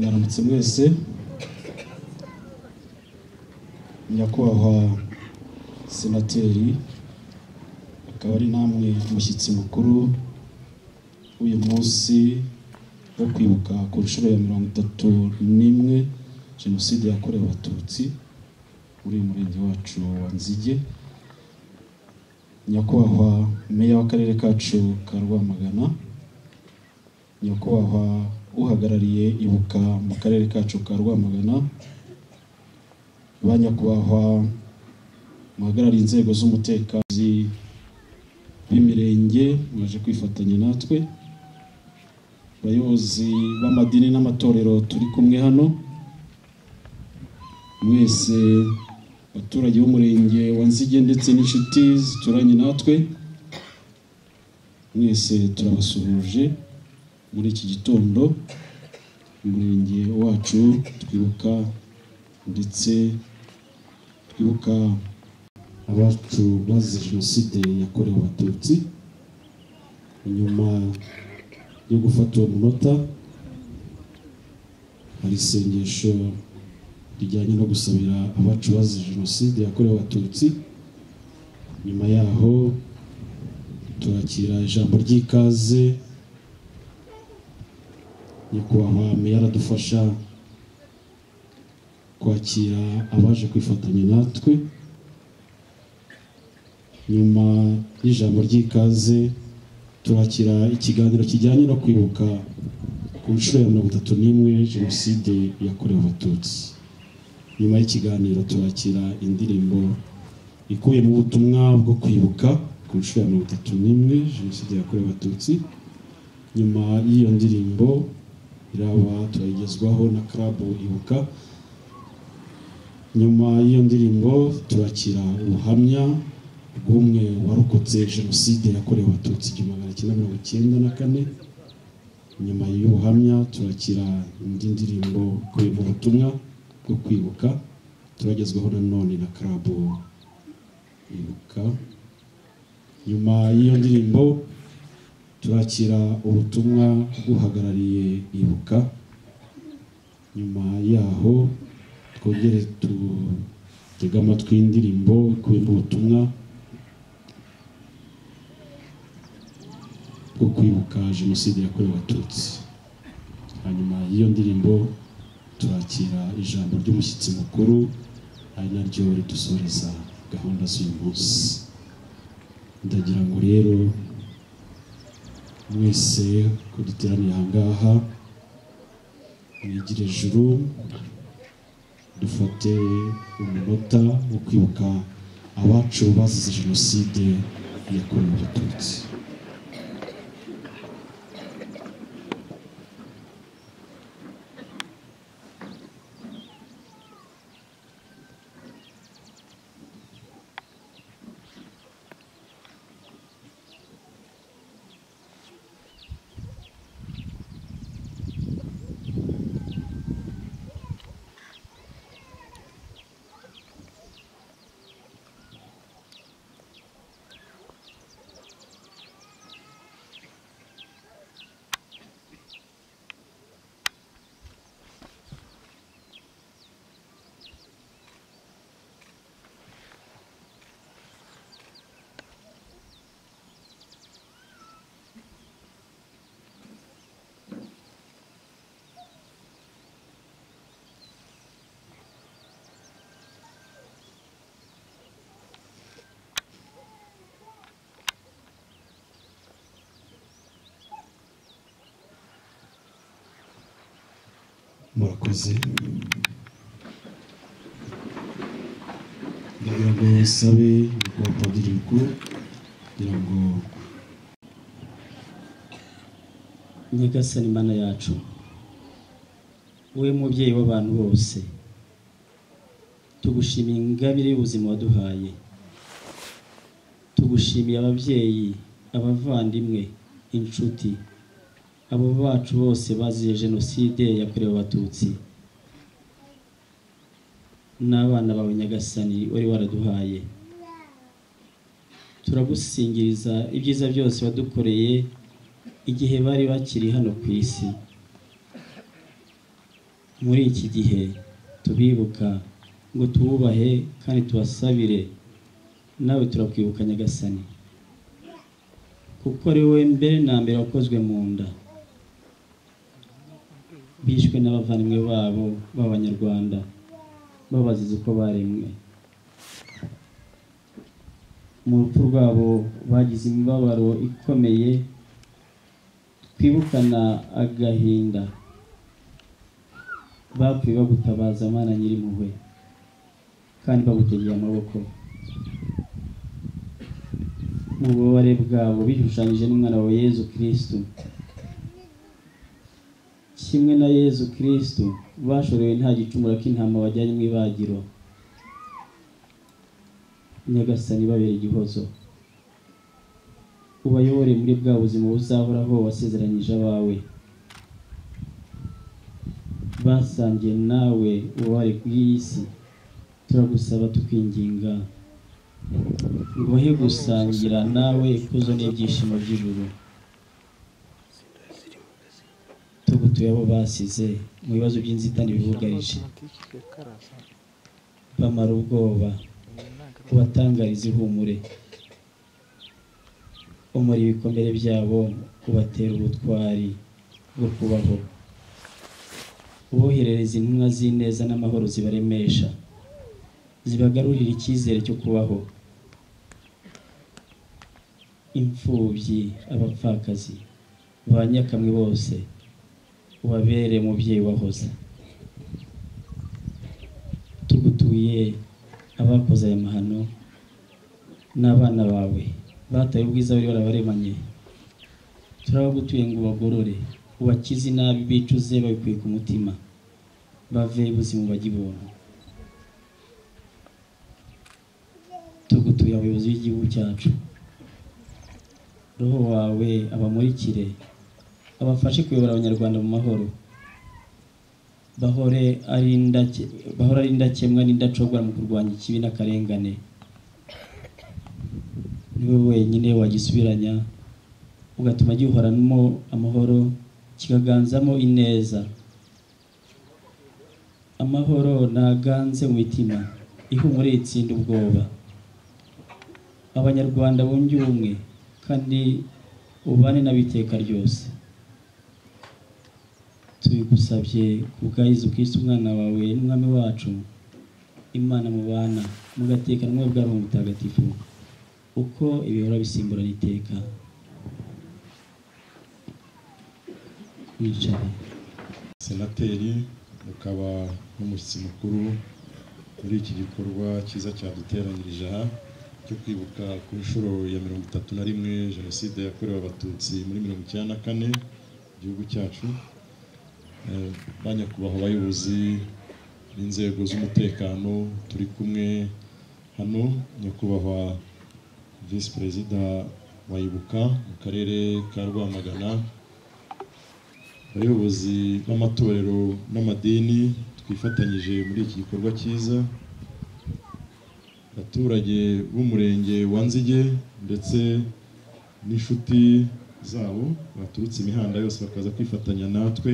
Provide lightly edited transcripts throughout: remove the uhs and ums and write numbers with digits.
Mwaramutse mwese. Nyakubahwa senateri, akaba ari namwe mushyitsi mukuru uyu munsi wo kwibuka ku nshuro ya 31 Jenoside yakorewe Abatutsi muri murenge wacu wa Nzige. Nyakubahwa meya w'akarere kacu ka Rwamagana, nyakubahwa uhagarariye ibuka mu karere kacu ka Rwamagana, banyakubahwa muhagarariye inzego z'umutekano b'imirenge mwaje kwifatanya natwe, abayobozi b'amadini n'amatorero turi kumwe hano, mwese abaturage b'umurenge wa Nzige ndetse n'inshuti zituranye natwe, mwese turabasuhuje muri iki gitondo. Umurenge wacu twibuka ndetse twibuka abacu bazize Jenoside yakorewe Abatutsi. Nyuma yo gufata uwo munota hari isengesho rijyanye no gusabira abacu bazize Jenoside yakorewe Abatutsi. Nyuma yaho turakira ijambo ry'ikaze. Nyakubahwa meya aradufasha kwakira abaje kwifatanya natwe. Nyuma y'ijambo ry'ikaze turakira ikiganiro kijyanye no kwibuka ku nshuro ya 31 Jenoside yakorewe Abatutsi. Nyuma y'ikiganiro turakira indirimbo ikuye mu butumwa bwo kwibuka ku nshuro ya 31 Jenoside yakorewe Abatutsi. Nyuma y'iyo ndirimbo iraba turagezwaho na club ibuka. Nyuma y'iyo ndirimbo turakira ubuhamya bw'umwe warokotse Jenoside yakorewe Abatutsi 1994. Nyuma y'ubuhamya turakira indi ndirimbo ikuye mu butumwa bwo kwibuka turagezwaho nanone na club ibuka. Nyuma y'iyo ndirimbo turakira ubutumwa bw'uhagarariye ibuka. Nyuma yaho twongere tutega amatwi indirimbo ikuye mu butumwa bwo kwibuka Jenoside yakorewe Abatutsi. Hanyuma y'iyo ndirimbo turakira ijambo ry'umushyitsi mukuru ari naryo ridusoreza gahunda z'uyu munsi. Ndagira ngo rero mwese kuduteraniye ahangaha mwigire ejuru, dufate umunota wo kwibuka abacu bazize Jenoside yakorewe Abatutsi. Murakoze. Ndagira ngo sabe kwa padiri mukuru kugira ngo Nyagasani Mana yacu, wowe mubyeyi w'abantu bose, tugushimiye ingabire y'ubuzima waduhaye. Tugushimiye ababyeyi, abavandimwe, inshuti, abo bacu bose bazize Jenoside yakorewe Abatutsi, n'abana bawe Nyagasani wari waraduhaye. Turagusingiriza ibyiza byose wadukoreye igihe bari bakiri hano ku isi. muri iki gihe tubibuka ngo tububahe kandi tubasabire. Nawe turakwibuka Nyagasani, kuko ari wowe mbere na mbere wakozwe mu nda, bishwe n'abavandimwe babo b'Abanyarwanda babaziza uko baremwe. Mu rupfu rwabo bagize imibabaro ikomeye, twibukana agahinda. Bapfuye bagutabaza Mana Nyirimpuhwe kandi bagutegeye amaboko. Mu bubabare bwabo bishushanyije n'umwana wa Yezu Kristo. Kimwe na Yezu Kristo bashorewe nta gicumuro k'intama bajyanye mu ibagiro. Nyagasani babere igihozo, ubayobore muri bwa buzima buzahoraho wasezeranyije abawe. Basangiye nawe ububabare bw'iyi si, turagusaba tukwinginga ngo he gusangira nawe ikuzo n'ibyishimo by'ijuru. Tugutuye abo basize mu bibazo by'inzitane bibugarije, bamara ubwoba, ubatangariza ihumure. Umuri ibikomere byabo, ubatera ubutwari bwo kubaho. Uboherereza intumwa z'ineza n'amahoro zibaremesha, zibagarurira icyizere cyo kubaho. Imfubyi, abapfakazi, abanyakamwe bose ubabere umubyeyi wahoze. Tugutuye abakoze aya mahano n'abana bawe bataye ubwiza bari barabaremanye. Turabagutuye ngo ubagorore, ubakize inabi bicuze babikuye ku mutima, bave ubuzima bajya ibuntu. Tugutuye abayobozi b'igihugu cyacu, Roho wawe abamurikire, abafashe kuyobora Abanyarwanda mu mahoro. Bahore ari indakemwa n'indacogora mu kurwanya ikibi n'akarengane. Niwe wenyine wagisubiranya, ugatuma gihoranamo amahoro, kikaganzamo ineza. Amahoro naganze mu mitima, ihumure itsinda ubwoba. Abanyarwanda bunge ubumwe kandi ubane n'abiteka ryose. Tubigusabye ku bwa Yezu Kristo umwana wawe n'umwami wacu, Imana mubana mugatekana umwe bwa Roho Mutagatifu, uko ibihora bisimburana iteka. Mwicare. Senateri mukaba n'umushyitsi mukuru muri iki gikorwa cyiza cyaduteranyirije aha cyo kwibuka ku nshuro ya 31 Jenoside yakorewe Abatutsi muri 1994 igihugu cyacu. Banyakubahwa abayobozi b'inzego z'umutekano turi kumwe hano, nyakubahwa Vice Perezida wa Ibuka mu karere ka Rwamagana, abayobozi b'amatorero n'amadini twifatanyije muri iki gikorwa cyiza, abaturage b'umurenge wa Nzige ndetse n'inshuti zabo baturutse imihanda yose bakaza kwifatanya natwe.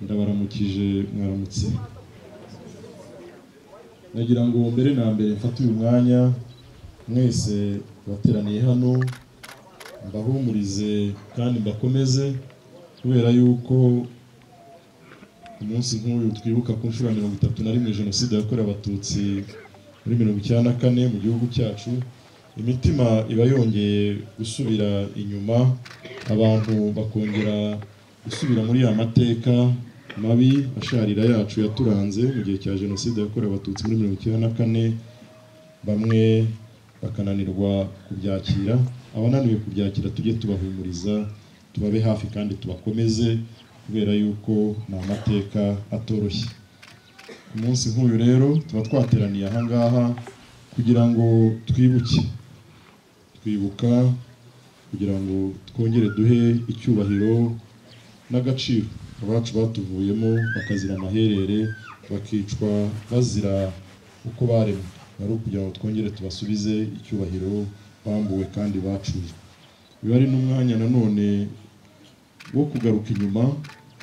Ndabaramukije, mwaramutse. Nagira ngo mbere na mbere mfate uyu mwanya mwese bateraniye hano mbahumurize kandi mbakomeze, kubera yuko umunsi nk'uyu twibuka ku nshuro ya 31 Jenoside yakorewe Abatutsi muri 1994 mu gihugu cyacu. Imitima iba yongeye gusubira inyuma, abantu bakongera gusubira muri ya mateka mabi asharira yacu yaturanze mu gihe cya Jenoside yakorewe Abatutsi muri 1994. Bamwe bakananirwa kubyakira, abananiwe kubyakira tujye tubahumuriza, tubabe hafi kandi tubakomeze, kubera yuko ni amateka atoroshye. Umunsi nk'uyu rero tuba twateraniye aha ngaha kugira ngo twibuka kugira ngo twongere duhe icyubahiro n'agaciro abacu batuvuyemo bakazira amaherere, bakicwa bazira uko baremwe, ari ukugira ngo twongere tubasubize icyubahiro bambuwe kandi bacuye. Biba ari n'umwanya nanone wo kugaruka inyuma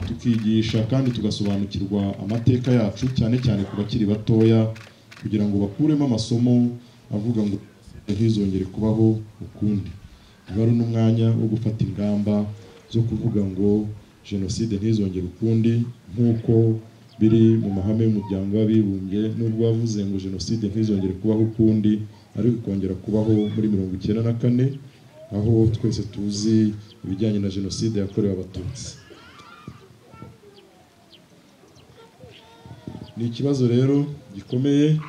tukigisha kandi tugasobanukirwa amateka yacu cyane cyane ku bakiri batoya kugira ngo bakuremo amasomo avuga ngo ntizongere kubaho ukundi. Bari n'umwanya wo gufata ingamba zo kuvuga ngo jenoside ntizongere ukundi, nk'uko biri mu mahame y'umuryango w'abibumbye, nubwo wavuze ngo jenoside ntizongere kubaho ukundi ariko ikongera kubaho muri 1994, aho twese tuzi ibijyanye na jenoside yakorewe abatutsi. Ni ikibazo rero gikomeye.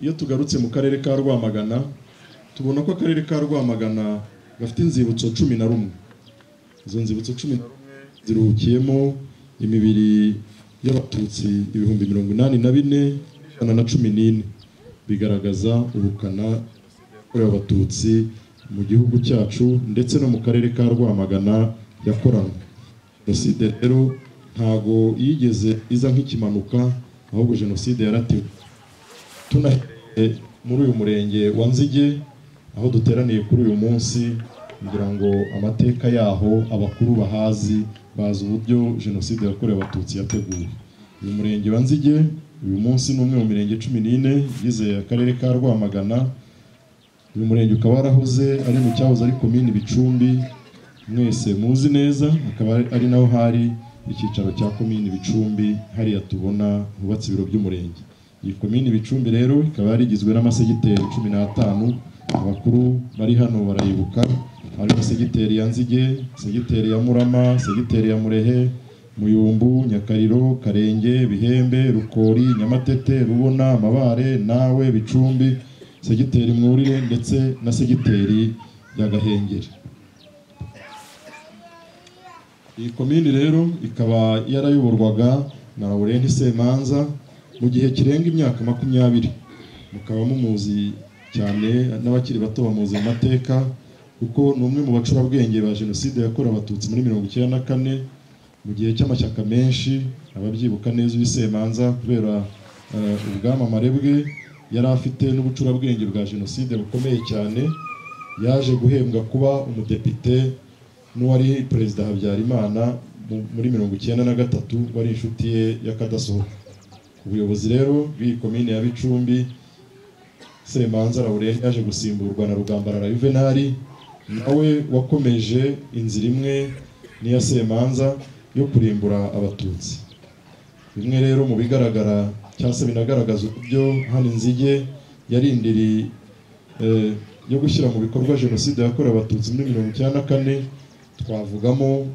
Iyo tugarutse mu karere ka Rwamagana tubona ko akarere ka Rwamagana gafite inzibutso 11. Izo nzibutso 11 ziruhukiyemo imibiri y'abatutsi 84,114, bigaragaza ubukana yakorewe abatutsi mu gihugu cyacu ndetse no mu karere ka Rwamagana yakoranywe. Jenoside rero ntago yigeze iza nk'ikimanuka, ahubwo jenoside yaratewe. Tunahereye muri uyu murenge wa Nzige aho duteraniye kuri uyu munsi, kugira ngo amateka yaho abakuru bahazi bazi uburyo jenoside yakorewe abatutsi yateguwe. Uyu murenge wa Nzige uyu munsi ni umwe mu mirenge 14 yize akarere ka Rwamagana. Uyu murenge ukaba warahoze ari mu cyahoze ari komini Bicumbi, mwese muzi neza, akaba ari naho hari icyicaro cya komini Bicumbi, hariya tubona hubatse ibiro by'umurenge. Iyi komini Bicumbi rero ikaba yarigizwe n'amasegiteri 15. Abakuru bari hano barayibuka, harimo segiteri ya Nzige, segiteri ya Murama, segiteri ya Murehe, Muyumbu, Nyakariro, Karenge, Bihembe, Rukori, Nyamatete, Rubona, Mabare, Nawe, Bicumbi, segiteri Mwurire ndetse na segiteri ya Gahengeri. Iyi komini rero ikaba yarayoborwaga na Laurent Semanza mu gihe kirenga imyaka 20. Mukaba mumuzi cyane n'abakiri bato bamuzi amateka, kuko ni umwe mu bacurabwenge ba jenoside yakorewe abatutsi muri 1994 mu gihe cy'amashyaka menshi. Ababyibuka neza Semanza kubera ubwamamare bwe yari afite n'ubucurabwenge bwa jenoside bukomeye cyane, yaje guhembwa kuba umudepite n'uwari perezida Habyarimana muri 1993, wari inshuti ye y'akadasohoka. Ubuyobozi rero bw'iyi komine ya Bicumbi, Semanza Laurent yaje gusimburwa na Rugambarara Juvenali, nawe wakomeje inzira imwe n'iya Semanza yo kurimbura abatutsi. Bimwe rero mu bigaragara cyangwa se binagaragaza uburyo hano Nzige yarindiri yo gushyira mu bikorwa jenoside yakorewe abatutsi muri 1994, twavugamo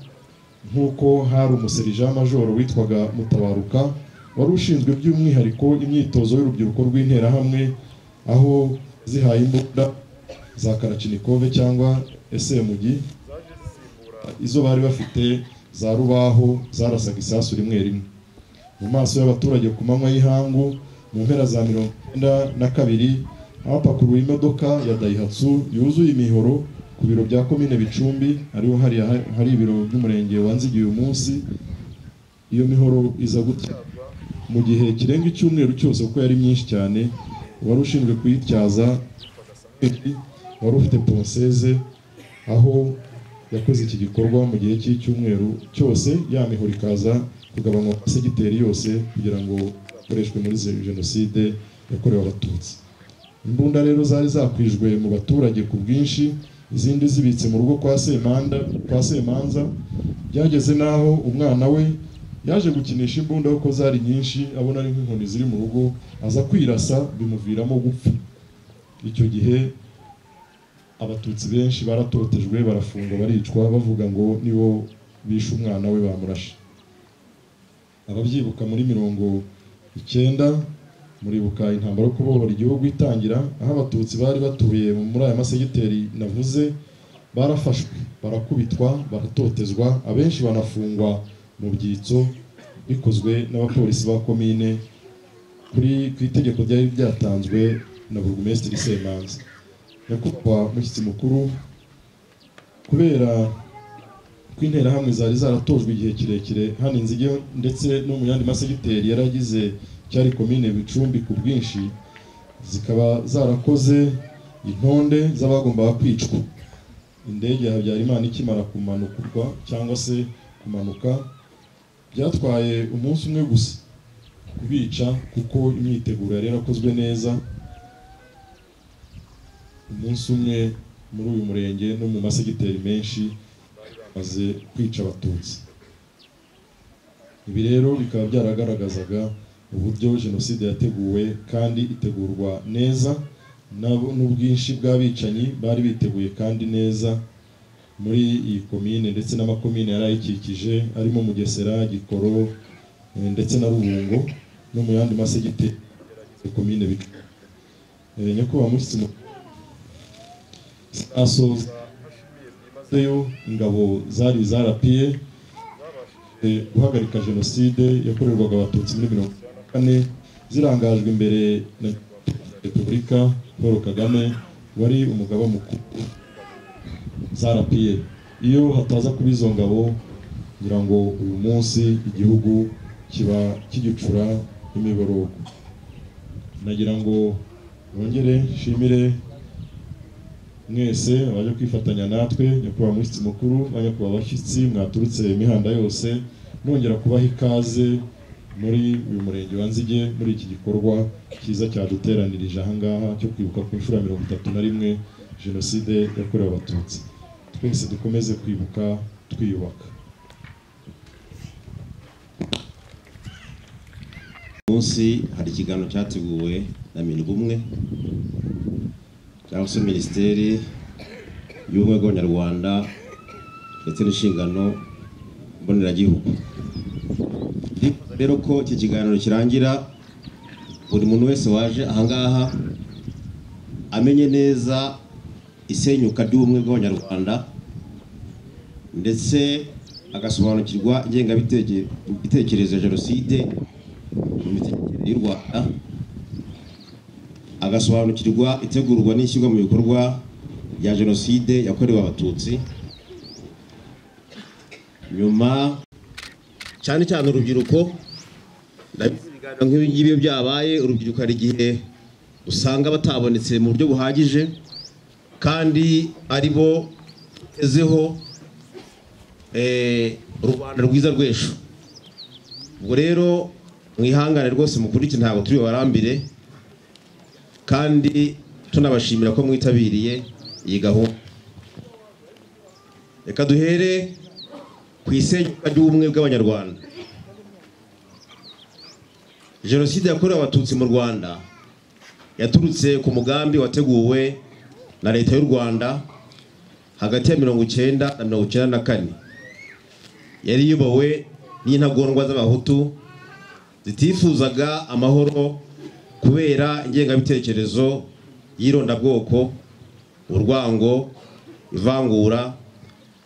nk'uko hari umuserija majoro witwaga Mutabaruka wari ushinzwe by'umwihariko imyitozo y'urubyiruko rw'interahamwe, aho zihaye imbunda za Kalachnikov cyangwa SMG izo bari bafite za rubaho zarasaga isasu rimwe rimwe mu maso y'abaturage ku manywa y'ihangu. Mu mpera za 1992 hapakuruwe imodoka ya Daihatsu yuzuye imihoro ku biro bya komine Bicumbi, ariho hari ibiro by'umurenge wa Nzige uyu munsi. Iyo mihoro iza gutyazwa mu gihe kirenga icyumweru cyose kuko yari myinshi cyane. Wari ushinzwe kuyityaza wari ufite ponseze, aho yakoze iki gikorwa mu gihe cy'icyumweru cyose, ya mihoro ikaza kugabanywa segiteri yose kugira ngo ikoreshwe muri jenoside yakorewe abatutsi. Imbunda rero zari zakwijwe mu baturage ku bwinshi, izindi zibitse mu rugo kwa Semanza. Byageze naho umwana we yaje gukinisha imbunda kuko zari nyinshi, abona ari nk'inkoni ziri mu rugo, aza kwirasa bimuviramo gupfa. Icyo gihe abatutsi benshi baratotejwe, barafungwa, baricwa, bavuga ngo nibo bishe umwana we bamurashe. Ababyibuka muri 1990 muribuka intambara yo kubohora igihugu itangira, aho abatutsi bari batuye muri aya masegiteri navuze barafashwe, barakubitwa, baratotezwa, abenshi banafungwa mu byitso bikozwe n'abapolisi ba komine ku itegeko ryari ryatanzwe na burugumesitiri Semanza. Nyakubahwa mushyitsi mukuru, kubera ko interahamwe zari zaratojwe igihe kirekire hano Nzige ndetse no mu yandi masegiteri yaragize cyari komine Bicumbi ku bwinshi, zikaba zarakoze intonde z'abagombaga kwicwa. indege ya Habyarimana ikimara kumanukurwa cyangwa se kumanuka, byatwaye umunsi umwe gusa kubica, kuko imyiteguro yari yarakozwe neza. Umunsi umwe muri uyu murenge no mu masegiteri menshi bamaze kwica Abatutsi. Ibi rero bikaba byaragaragazaga uburyo jenoside yateguwe kandi itegurwa neza, n'ubwinshi bw'abicanyi bari biteguye kandi neza muri iyi komine ndetse n'amakomine yari ayikikije arimo Mugesera, Gikoro ndetse na Rubungo no mu yandi masegiteri komine bika. Nyakubahwa mushyitsi asoza yo ingabo zari zarapiye guhagarika jenoside yakorerwaga Abatutsi muri 1994 zirangajwe imbere na Repubulika Paul Kagame wari umugaba mukuru zarapiye. Iyo hataza kuba izo ngabo, ngira ngo uyu munsi igihugu kiba kigicura imiborogo. Nagira ngo nongere nshimire mwese abaje kwifatanya natwe, nyakubahwa mushyitsi mukuru, nyakubahwa abashyitsi mwaturutse imihanda yose, nongera kubaha ikaze muri uyu murenge wa Nzige muri iki gikorwa cyiza cyaduteranirije aha ngaha cyo kwibuka ku nshuro 31 jenoside yakorewe Abatutsi. Twese dukomeze kwibuka twiyubaka. Munsi hari ikiganiro cyateguwe na Minubumwe cyangwa se Minisiteri y'Ubumwe bw'Abanyarwanda ndetse n'inshingano mboneragihugu. Rero ko iki kiganiro kirangira, buri muntu wese waje ahangaha amenye neza isenyuka ry'ubumwe bw'Abanyarwanda ndetse agasobanukirwa ingengabitekerezo ya jenoside mu mitekerereze y'u Rwanda, agasobanukirwa itegurwa n'ishyirwa mu bikorwa bya jenoside yakorewe Abatutsi. Nyuma cyane cyane urubyiruko, ibiganiro nk'ibi byabaye, urubyiruko hari igihe usanga batabonetse mu buryo buhagije kandi ari bo ezeho Rwanda rwiza rw'ejo. Ubwo rero mwihangane rwose mukurikire, ntabwo turi barambire kandi tunabashimira ko mwitabiriye iyi gahunda. Reka duhere ku isenyuka ry'ubumwe bw'Abanyarwanda. Jenoside yakorewe Abatutsi mu Rwanda yaturutse ku mugambi wateguwe na leta y'u Rwanda hagati ya 1990 na 1994. Yari iyobowe n'intagondwa z'Abahutu zitifuzaga amahoro kubera ingengabitekerezo y'irondabwoko, urwango, ivangura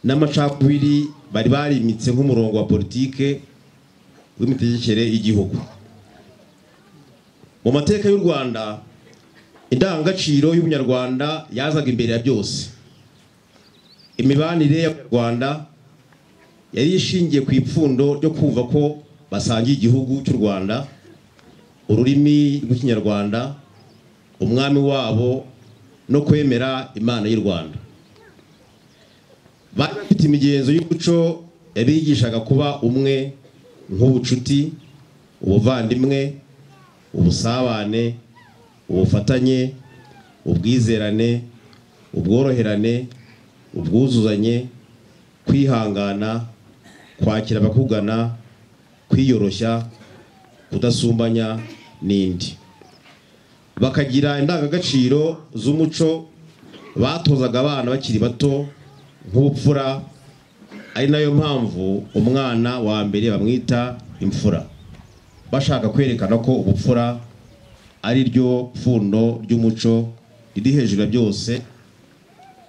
n'amacakubiri bari barimitse nk'umurongo wa politike w'imitegekere y'igihugu. Mu mateka y'u Rwanda, indangagaciro y'Ubunyarwanda yazaga imbere ya byose. Imibanire y'Abanyarwanda yari ishingiye ku ipfundo ryo kumva ko basangiye igihugu cy'u Rwanda, ururimi rw'Ikinyarwanda, umwami wabo no kwemera Imana y'u Rwanda. Bari bafite imigenzo y'umuco yabigishaga kuba umwe nk'ubucuti, ubuvandimwe, ubusabane, ubufatanye, ubwizerane, ubworoherane, ubwuzuzanye, kwihangana, kwakira abakugana, kwiyoroshya, kudasumbanya n'indi. Bakagira indangagaciro z'umuco batozaga abana bakiri bato nk'ubupfura, ari nayo mpamvu umwana wa mbere bamwita imfura, bashaka kwerekana ko ubupfura ari ryo pfundo ry'umuco riri hejuru ya byose,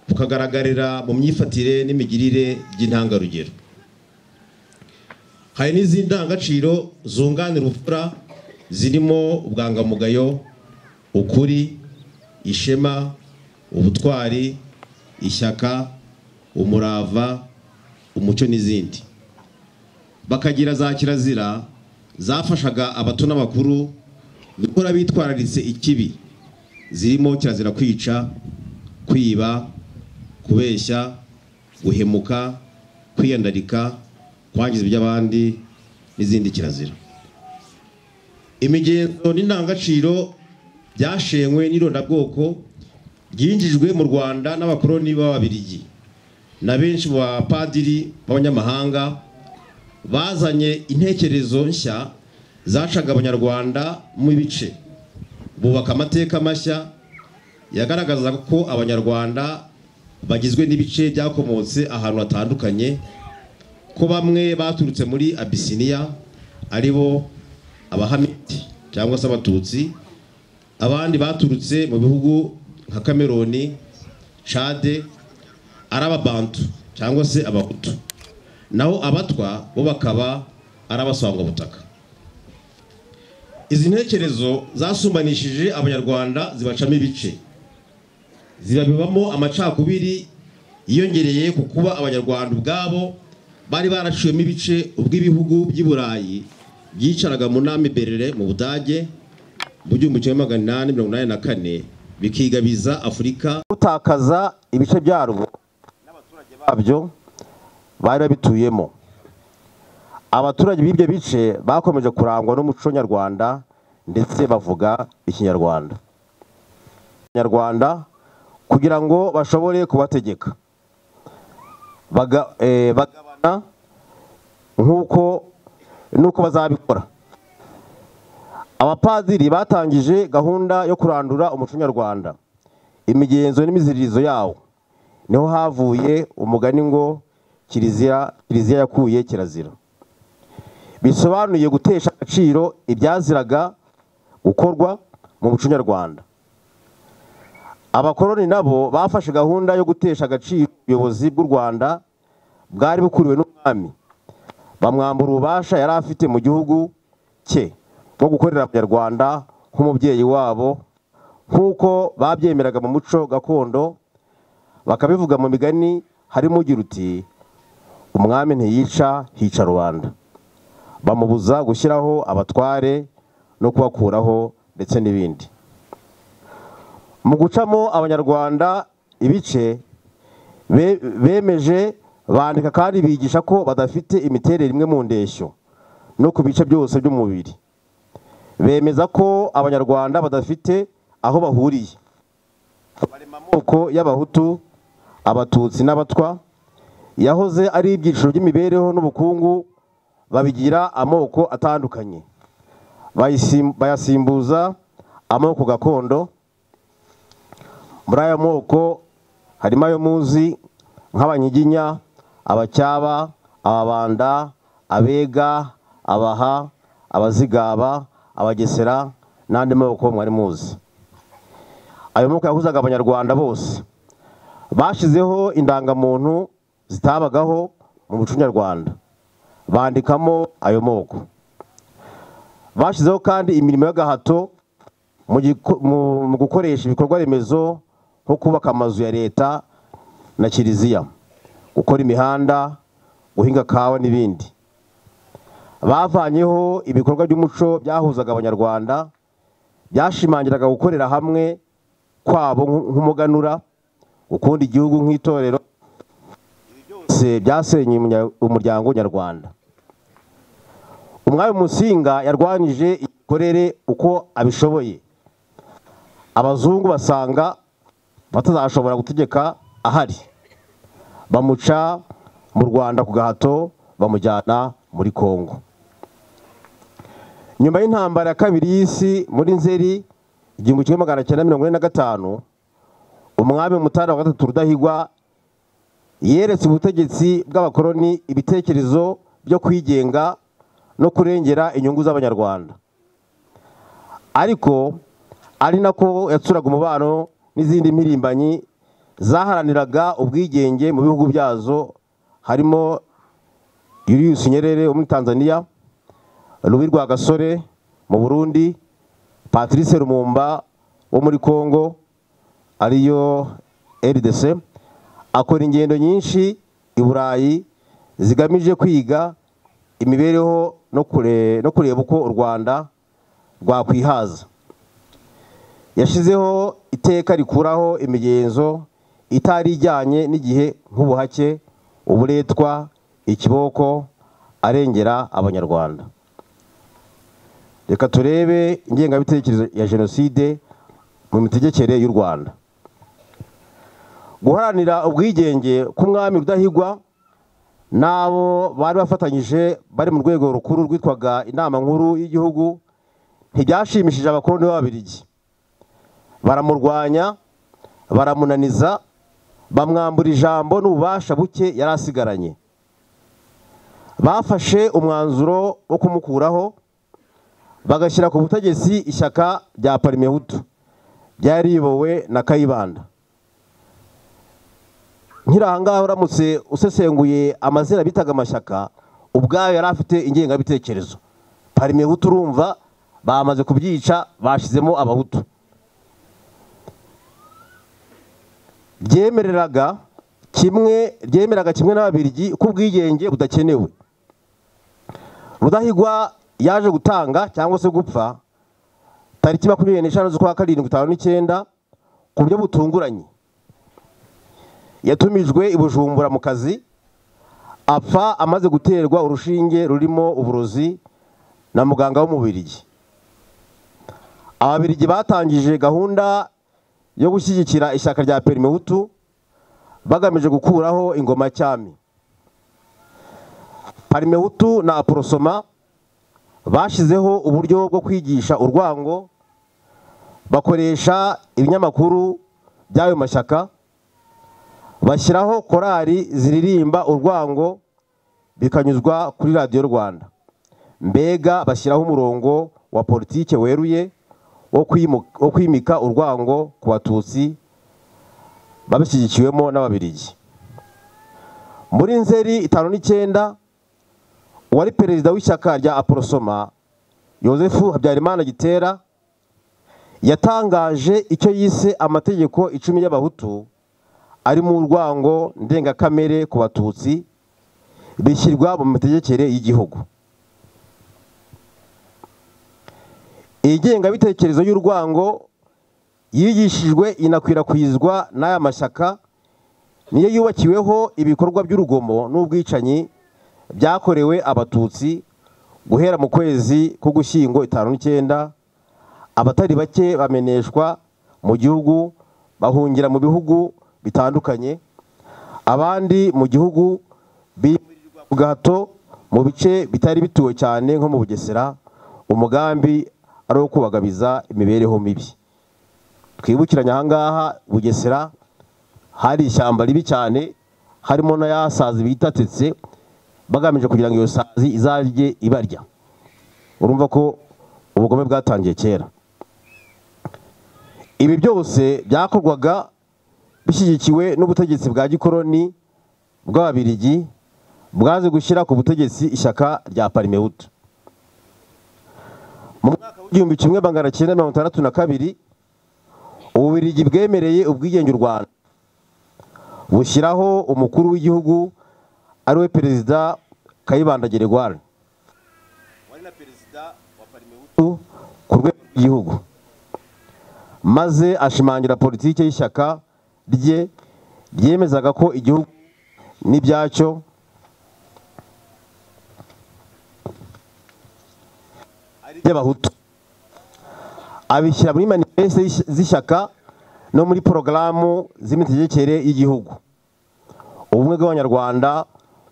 bukagaragarira mu myifatire n'imigirire by'intangarugero. Hari n'izindi ndangagaciro zunganira ubupfura zirimo ubwangamugayo, ukuri, ishema, ubutwari, ishyaka, umurava, umuco n'izindi. Bakagira za kirazira zafashaga abato n'abakuru gukora bitwararitse ikibi, zirimo kirazira kwica, kwiba, kubeshya, guhemuka, kwiyandarika, kwangiza iby'abandi n'izindi kirazira. Imigenzo n'indangagaciro byashenywe n'irondabwoko ryinjijwe mu Rwanda n'abakoloni b'Ababiligi na benshi mu bapadiri b'abanyamahanga bazanye intekerezo nshya zacaga abanyarwanda mu bice, bubaka amateka mashya yagaragaza ko abanyarwanda bagizwe n'ibice byakomotse ahantu hatandukanye, ko bamwe baturutse muri Abisiniya aribo Abahamiti cyangwa se Abatutsi, abandi baturutse mu bihugu nka Cameroon, Chad, ari Ababantu cyangwa se Abahutu, naho Abatwa bo bakaba ari Abasangwabutaka. Izi ntekerezo zasumbanishije abanyarwanda zibacamo ibice, zibabibamo amacakubiri yiyongereye ku kuba abanyarwanda ubwabo bari baraciyemo ibice ubw'ibihugu by'i Burayi byicaraga mu nama Berlin mu Budage mu 1884 bikigabiza Afurika, gutakaza ibice byarwo n'abaturage babyo bari babituyemo. Abaturage b'ibyo bice bakomeje kurangwa n'umuco nyarwanda ndetse bavuga Ikinyarwanda. Nyarwanda kugira ngo bashobore kubategeka bagabana nuko bazabikora. Abapadiri batangije gahunda yo kurandura umuco nyarwanda, imigenzo n'imiziririzo yawo. Niho havuye umugani ngo kiliziya yakuye kirazira. Bisobanuye gutesha agaciro ibyaziraga gukorwa mu muco nyarwanda. Abakoloni nabo bafashe gahunda yo gutesha agaciro ubuyobozi bw'u Rwanda bwari bukuriwe n'umwami, bamwambura ububasha yari afite mu gihugu cye bwo gukorera abanyarwanda nk'umubyeyi wabo, nk'uko babyemeraga mu muco gakondo, bakabivuga mu migani harimo ugira uti umwami ntiyica hica rubanda. Bamubuza gushyiraho abatware no kubakuraho ndetse n'ibindi. Mu gucamo abanyarwanda ibice bemeje bandika kandi bigisha ko badafite imiterere imwe mu ndeshyo no ku bice byose by'umubiri. Bemeza ko abanyarwanda badafite aho bahuriye. Barema amoko y'Abahutu, Abatutsi n'Abatwa yahoze ari ibyiciro by'imibereho n'ubukungu, babigira amoko atandukanye, bayasimbuza amoko gakondo. Muri aya moko harimo ayo muzi nk'Abanyiginya, Abacyaba, Ababanda, Abega, Abaha, Abazigaba, Abagesera n'andi moko mwari muzi. Ayo moko yahuzaga abanyarwanda bose. Bashizeho indangamuntu zitabagaho mu muco nyarwanda, bandikamo ayo moko. Bashizeho kandi imirimo y'agahato mu gukoresha ibikorwa remezo nko kubaka amazu ya leta na kiliziya, gukora imihanda, guhinga kawa n'ibindi. Bavanyeho ibikorwa by'umuco byahuzaga abanyarwanda, byashimangiraga gukorera hamwe kwabo nk'umuganura, gukunda igihugu nk'itorero. Byose byasenye umuryango nyarwanda. Umwami Musinga yarwanije imikorere uko abishoboye. Abazungu basanga batazashobora gutegeka ahari, bamuca mu Rwanda ku gahato, bamujyana muri Kongo. Nyuma y'intambara ya kabiri y'isi muri Nzeri 1945, umwami Mutara wa gatatu Rudahigwa yeretse ubutegetsi bw'abakoloni ibitekerezo byo kwigenga no kurengera inyungu z'abanyarwanda, ariko ari nako yatsuraga umubano n'izindi mpirimbanyi zaharaniraga ubwigenge mu bihugu byazo, harimo Julius Nyerere wo muri Tanzania, Louis Rwagasore mu Burundi, Patrice Lumumba wo muri Kongo ariyo RDC. Akora ingendo nyinshi i Burayi zigamije kwiga imibereho no kureba uko u Rwanda rwakwihaza. Yashizeho iteka rikuraho imigenzo itari ijyanye n'igihe nk'ubuhake, uburetwa, ikiboko, arengera abanyarwanda. Reka turebe ingengabitekerezo ya jenoside mu mitegekere y'u Rwanda. Guharanira ubwigenge k'umwami Rudahigwa nabo bari bafatanyije bari mu rwego rukuru rwitwaga inama nkuru y'igihugu ntibyashimishije abakoloni b'Ababiligi. Baramurwanya, baramunaniza, bamwambura ijambo n'ububasha buke yari asigaranye. Bafashe umwanzuro wo kumukuraho bagashyira ku butegetsi ishyaka rya Parmehutu ryari riyobowe na Kayibanda. Nkirahangaho uramutse usesenguye amazina bitaga amashyaka ubwayo yari afite ingengabitekerezo. Parmehutu urumva bamaze kubyica, bashizemo abahutu. Ryemeraga kimwe n'Ababiligi ko ubwigenge budakenewe. Rudahigwa yaje gutanga cyangwa se gupfa tariki 25 z'ukwa karindwi 1959 ku buryo butunguranye. Yatumijwe i Bujumbura mu kazi, apfa amaze guterwa urushinge rurimo uburozi na muganga w'Umubirigi. Ababiligi batangije gahunda yo gushyigikira ishyaka rya Parmehutu bagamije gukuraho ingoma cyami. Parmehutu na Aprosoma bashizeho uburyo bwo kwigisha urwango, bakoresha ibinyamakuru by'ayo mashyaka, bashyiraho korali ziririmba urwango bikanyuzwa kuri Radio Rwanda. Mbega bashyiraho umurongo wa politike weruye wo kwimika urwango ku Batutsi babishyigikiwemo n'Ababiligi. Muri Nzeri 59 uwari perezida w'ishyaka rya Aprosoma Yozefu Habyarimana Gitera yatangaje icyo yise amategeko 10 y'Abahutu ari mu urwango ndengakamere ku Batutsi bishyirwa mu mitegekere y'igihugu. Ingengabitekerezo y'urwango yigishijwe inakwirakwizwa n'aya mashyaka niyo yubakiweho ibikorwa by'urugomo n'ubwicanyi byakorewe Abatutsi guhera mu kwezi k'Ugushyingo 59. Abatari bake bameneshwa mu gihugu bahungira mu bihugu bitandukanye, abandi mu gihugu bimurirwa ku gahato mu bice bitari bituwe cyane nko mu Bugesera. Umugambi ari wo kubagabiza imibereho mibi. Twibukiranya ahangaha Bugesera hari ishyamba ribi cyane, harimo na yasazi bitatetse bagamije kugira ngo iyo sazi izarye ibarya. Urumva ko ubugome bwatangiye kera. Ibi byose byakorwaga bishyigikiwe n'ubutegetsi bwa gikoloni bw'Ababiligi bwaze gushyira ku butegetsi ishyaka rya Parmehutu. Mu mwaka w'igihumbi 1962 Ububiligi bwemereye ubwigenge u Rwanda, bushyiraho umukuru w'igihugu ari we perezida Kayibanda Geregwari, wari na perezida wa Parmehutu ku rwego rw'igihugu, maze ashimangira politike y'ishyaka rye ryemezaga ko igihugu n'ibyacyo ari iby'Abahutu. Abishyira muri manifeste z'ishyaka no muri porogaramu z'imitegekere y'igihugu. Ubumwe bw'Abanyarwanda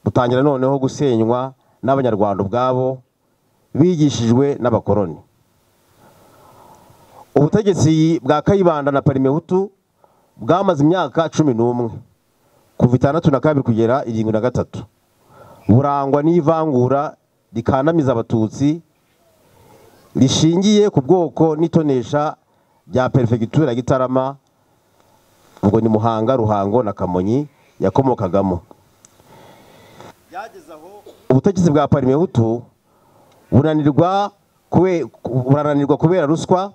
butangira noneho gusenywa n'Abanyarwanda ubwabo bigishijwe n'abakoloni. Ubutegetsi bwa Kayibanda na Parmehutu bwamaze imyaka 11 kuva 62 kugera 73, burangwa n'ivangura rikanamiza Abatutsi rishingiye ku bwoko n'itonesha rya Perefegitura Gitarama, ubwo ni Muhanga, Ruhango na Kamonyi yakomokagamo. Byageze aho ubutegetsi bwa Parmehutu burananirwa kubera ruswa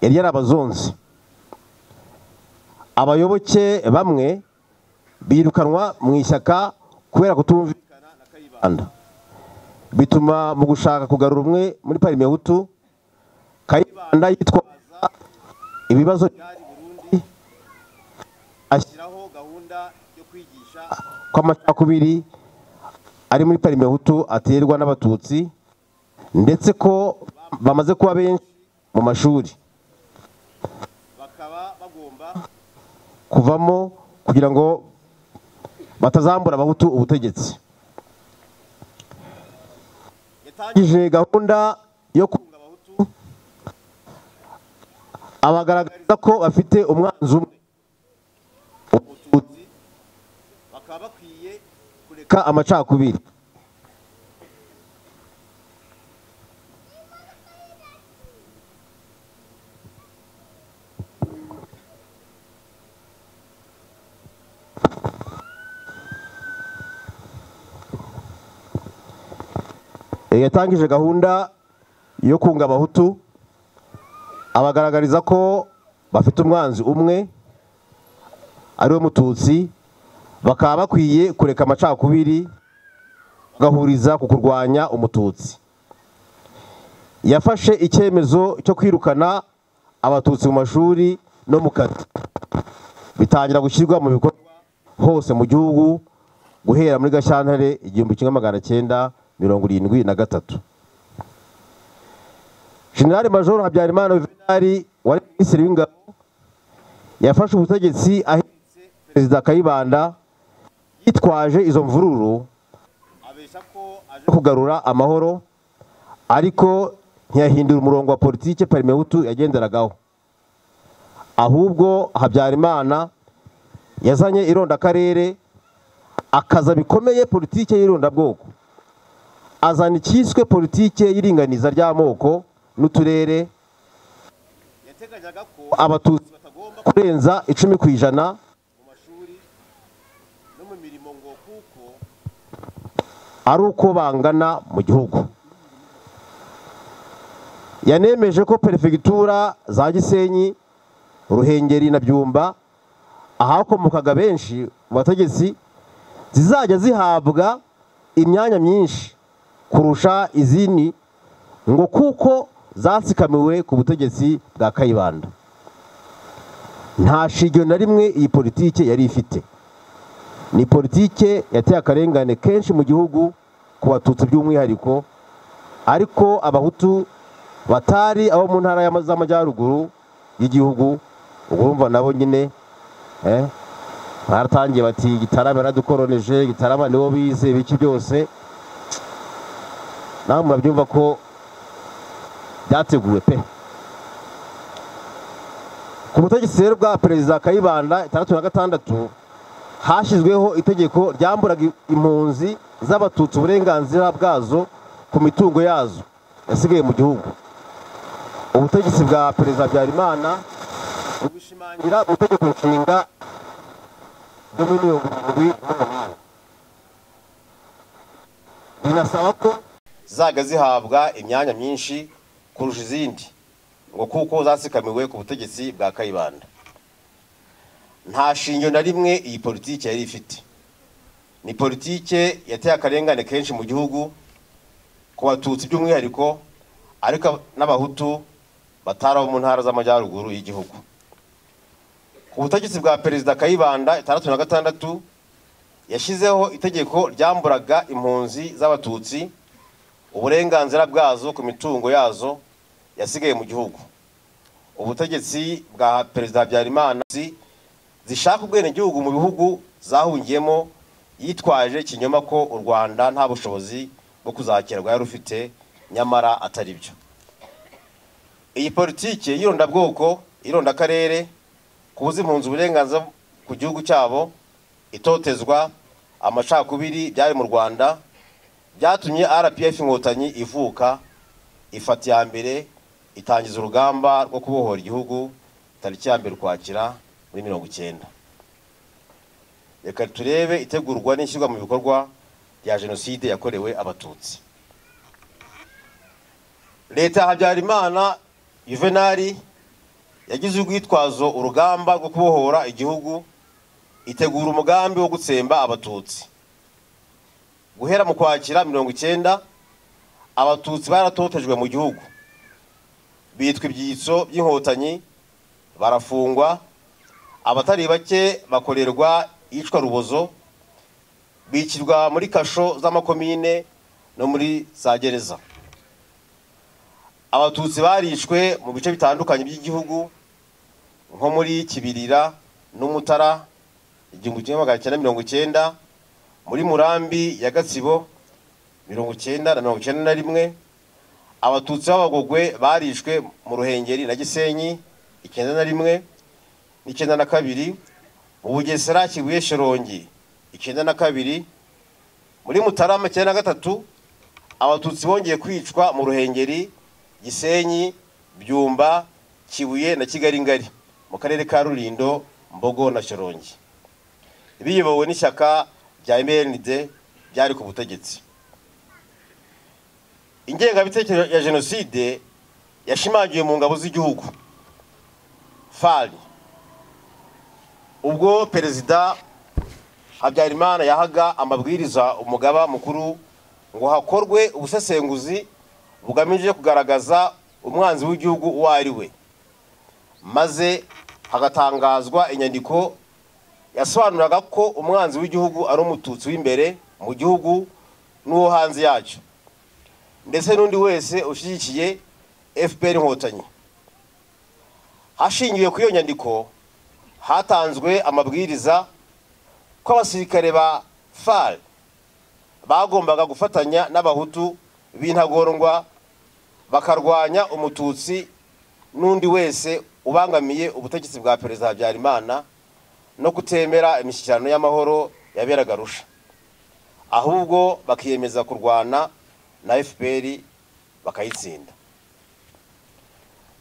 yari yarabazonze. Abayoboke bamwe birukanwa mu ishyaka kubera kutumvikana na Kayibanda, bituma mu gushaka kugarura umwe muri Parmehutu Kayibanda yitwaza ibibazo byari Burundi ashyiraho gahunda yo kwigisha kw'amacakubiri ari muri Parmehutu aterwa n'abatutsi ndetse ko bamaze kuba benshi mu mashuri bakaba bagomba kuvamo kugira ngo batazambura abahutu ubutegetsi. Yatangije gahunda yo kunga abahutu abagaragariza ko bafite umwanzi umwe ubututsi bakaba bakwiye kureka amacakubiri. Yatangije gahunda yo kunga abahutu abagaragariza ko bafite umwanzi umwe ari we mututsi bakaba bakwiye kureka amacakubiri bagahuriza ku kurwanya umututsi. Yafashe icyemezo cyo kwirukana abatutsi mu mashuri no mu kazi bitangira gushyirwa mu bikorwa hose mu gihugu guhera muri Gashyantare 1973. General Major Habyarimana Juvenal wari Minisitiri w'Ingabo yafashe ubutegetsi ahetse Perezida Kayibanda yitwaje izo mvururu abesha ko aje kugarura amahoro ariko ntiyahindura umurongo wa politike Parmehutu yagenderagaho, ahubwo Habyarimana yazanye ironda karere akaza bikomeye politike y'ironda bwoko, azana ikiswe politike y'iringaniza ry'amoko n'uturere. Yateganyaga ko abatutsi batagomba kurenza 10% mu mashuri no mu mirimo ngo kuko ari uko bangana mu gihugu. Yanemeje ko perefegitura za Gisenyi, Ruhengeri na Byumba ahakomokaga benshi mu bategetsi zizajya zihabwa imyanya myinshi kurusha izindi ngo kuko zasikamiwe ku butegetsi bwa Kayibanda. Nta shingiro na rimwe iyi politike yari ifite. Ni politike yateye akarengane kenshi mu gihugu ku batutsi by'umwihariko, ariko abahutu batari abo mu ntara y'amajyaruguru y'igihugu urumva nabo nyine baratangiye bati Gitarama yaradukoroneje, Gitarama nibo bize biki byose. Nawe murabyumva ko byateguwe pe. Ku butegetsi rero bwa Perezida Kayibanda 1966 hashyizweho itegeko ryamburaga impunzi z'abatutsi uburenganzira bwazo ku mitungo yazo yasigaye mu gihugu. Ubutegetsi bwa Perezida Habyarimana ubishimangira mu itegeko nshinga ryo muri 1970 binasaba ko zaga zihabwa imyanya myinshi kurusha izindi ngo kuko zasikamiwe ku butegetsi bwa Kayibanda. Nta shingiro na rimwe iyi politike yari ifite. Ni politike yateye akarengane kenshi mu gihugu ku batutsi by'umwihariko ariko n'abahutu batari mu ntara z'amajyaruguru y'igihugu. Ku butegetsi bwa Perezida Kayibanda 1966 yashyizeho itegeko ryamburaga impunzi z'abatutsi uburenganzira bwazo ku mitungo yazo yasigaye mu gihugu. Ubutegetsi bwa Perezida Habyarimana zishaka ubwenegihugu mu bihugu zahungiyemo yitwaje kinyoma ko u Rwanda nta bushobozi bwo kuzakirwa yari ufite, nyamara atari byo. Iyi politike y'ironda bwoko, ironda karere, kubuza impunzi uburenganzira ku gihugu cyabo, itotezwa, amacakubiri byari mu Rwanda byatumye RPF Inkotanyi ivuka, ifata ya mbere, itangiza urugamba rwo kubohora igihugu tariki ya 1 Ukwakira muri 1990. Reka turebe itegurwa n'ishyirwa mu bikorwa bya jenoside yakorewe abatutsi. Leta ya Habyarimana Juvenal yagize urwitwazo urugamba rwo kubohora igihugu, itegura umugambi wo gutsemba abatutsi. Guhera mu Kwakira 1990 abatutsi baratotejwe mu gihugu, bitwa ibyitso by'inkotanyi, barafungwa, abatari bake bakorerwa icwa rubozo bicirwa muri kasho z'amakomine no muri za gereza. Abatutsi barishwe mu bice bitandukanye by'igihugu nko muri Kibirira n'Umutara 1990, muri Murambi ya Gatsibo 1991, Abatutsi b'Abagogwe barishwe mu Ruhengeri na Gisenyi 91 n'92, mu Bugesera Kibuye Shyorongi 92, muri Mutarama 93 Abatutsi bongeye kwicwa mu Ruhengeri, Gisenyi, Byumba, Kibuye na Kigali Ngari mu karere ka Rulindo, Mbogo na Shyorongi, biyobowe n'ishyaka rya MRND byari ku butegetsi. Ingengabitekerezo ya jenoside yashimangiwe mu ngabo z'igihugu FARI ubwo Perezida Habyarimana yahaga amabwiriza umugaba mukuru ngo hakorwe ubusesenguzi bugamije kugaragaza umwanzi w'igihugu uwo ari we, maze hagatangazwa inyandiko yasobanuraga ko umwanzi w'igihugu ari umututsi w'imbere mu gihugu n'uwo hanze yacyo, ndetse n'undi wese ushyigikiye FPR Inkotanyi. Hashingiwe kuri iyo nyandiko hatanzwe amabwiriza ko abasirikare ba FARI bagombaga gufatanya n'abahutu b'intagondwa bakarwanya umututsi n'undi wese ubangamiye ubutegetsi bwa Perezida Habyarimana no kutemera imishyikirano y'amahoro yaberaga Arusha, ahubwo bakiyemeza kurwana na FPR bakayitsinda.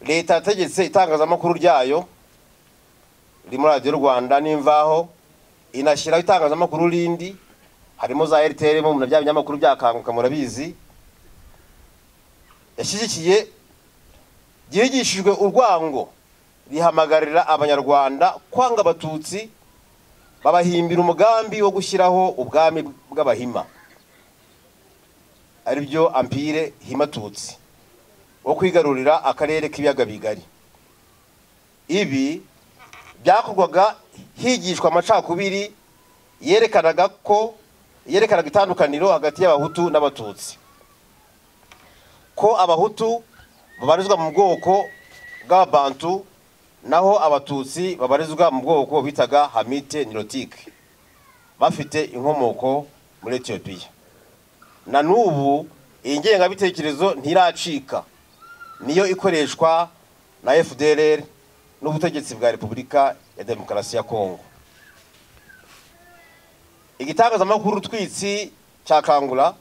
Leta yategetse itangazamakuru ryayo rimo Radio Rwanda n'Imvaho, inashyiraho itangazamakuru rindi harimo za RTL mu bya binyamakuru byakanguka murabizi, yashyigikiye byigishijwe urwango rihamagarira Abanyarwanda kwanga Abatutsi, babahimbira umugambi wo gushyiraho ubwami bw'Abahima ari byo Empire Himatutsi wo kwigarurira akarere k'ibiyaga bigari. Ibi byakorwaga higishwa amacakubiri yerekanaga itandukaniro hagati y'Abahutu n'Abatutsi, ko Abahutu babarizwa mu bwoko bw'Abantu naho Abatutsi babarizwa mu bwoko bitaga Hamite Nilotique bafite inkomoko muri Ethiopia. Na n'ubu iyi ngengabitekerezo ntiracika, niyo ikoreshwa na FDLR n'ubutegetsi bwa Repubulika ya Demokarasi ya Kongo. Igitangazamakuru Twitsi cya Kangura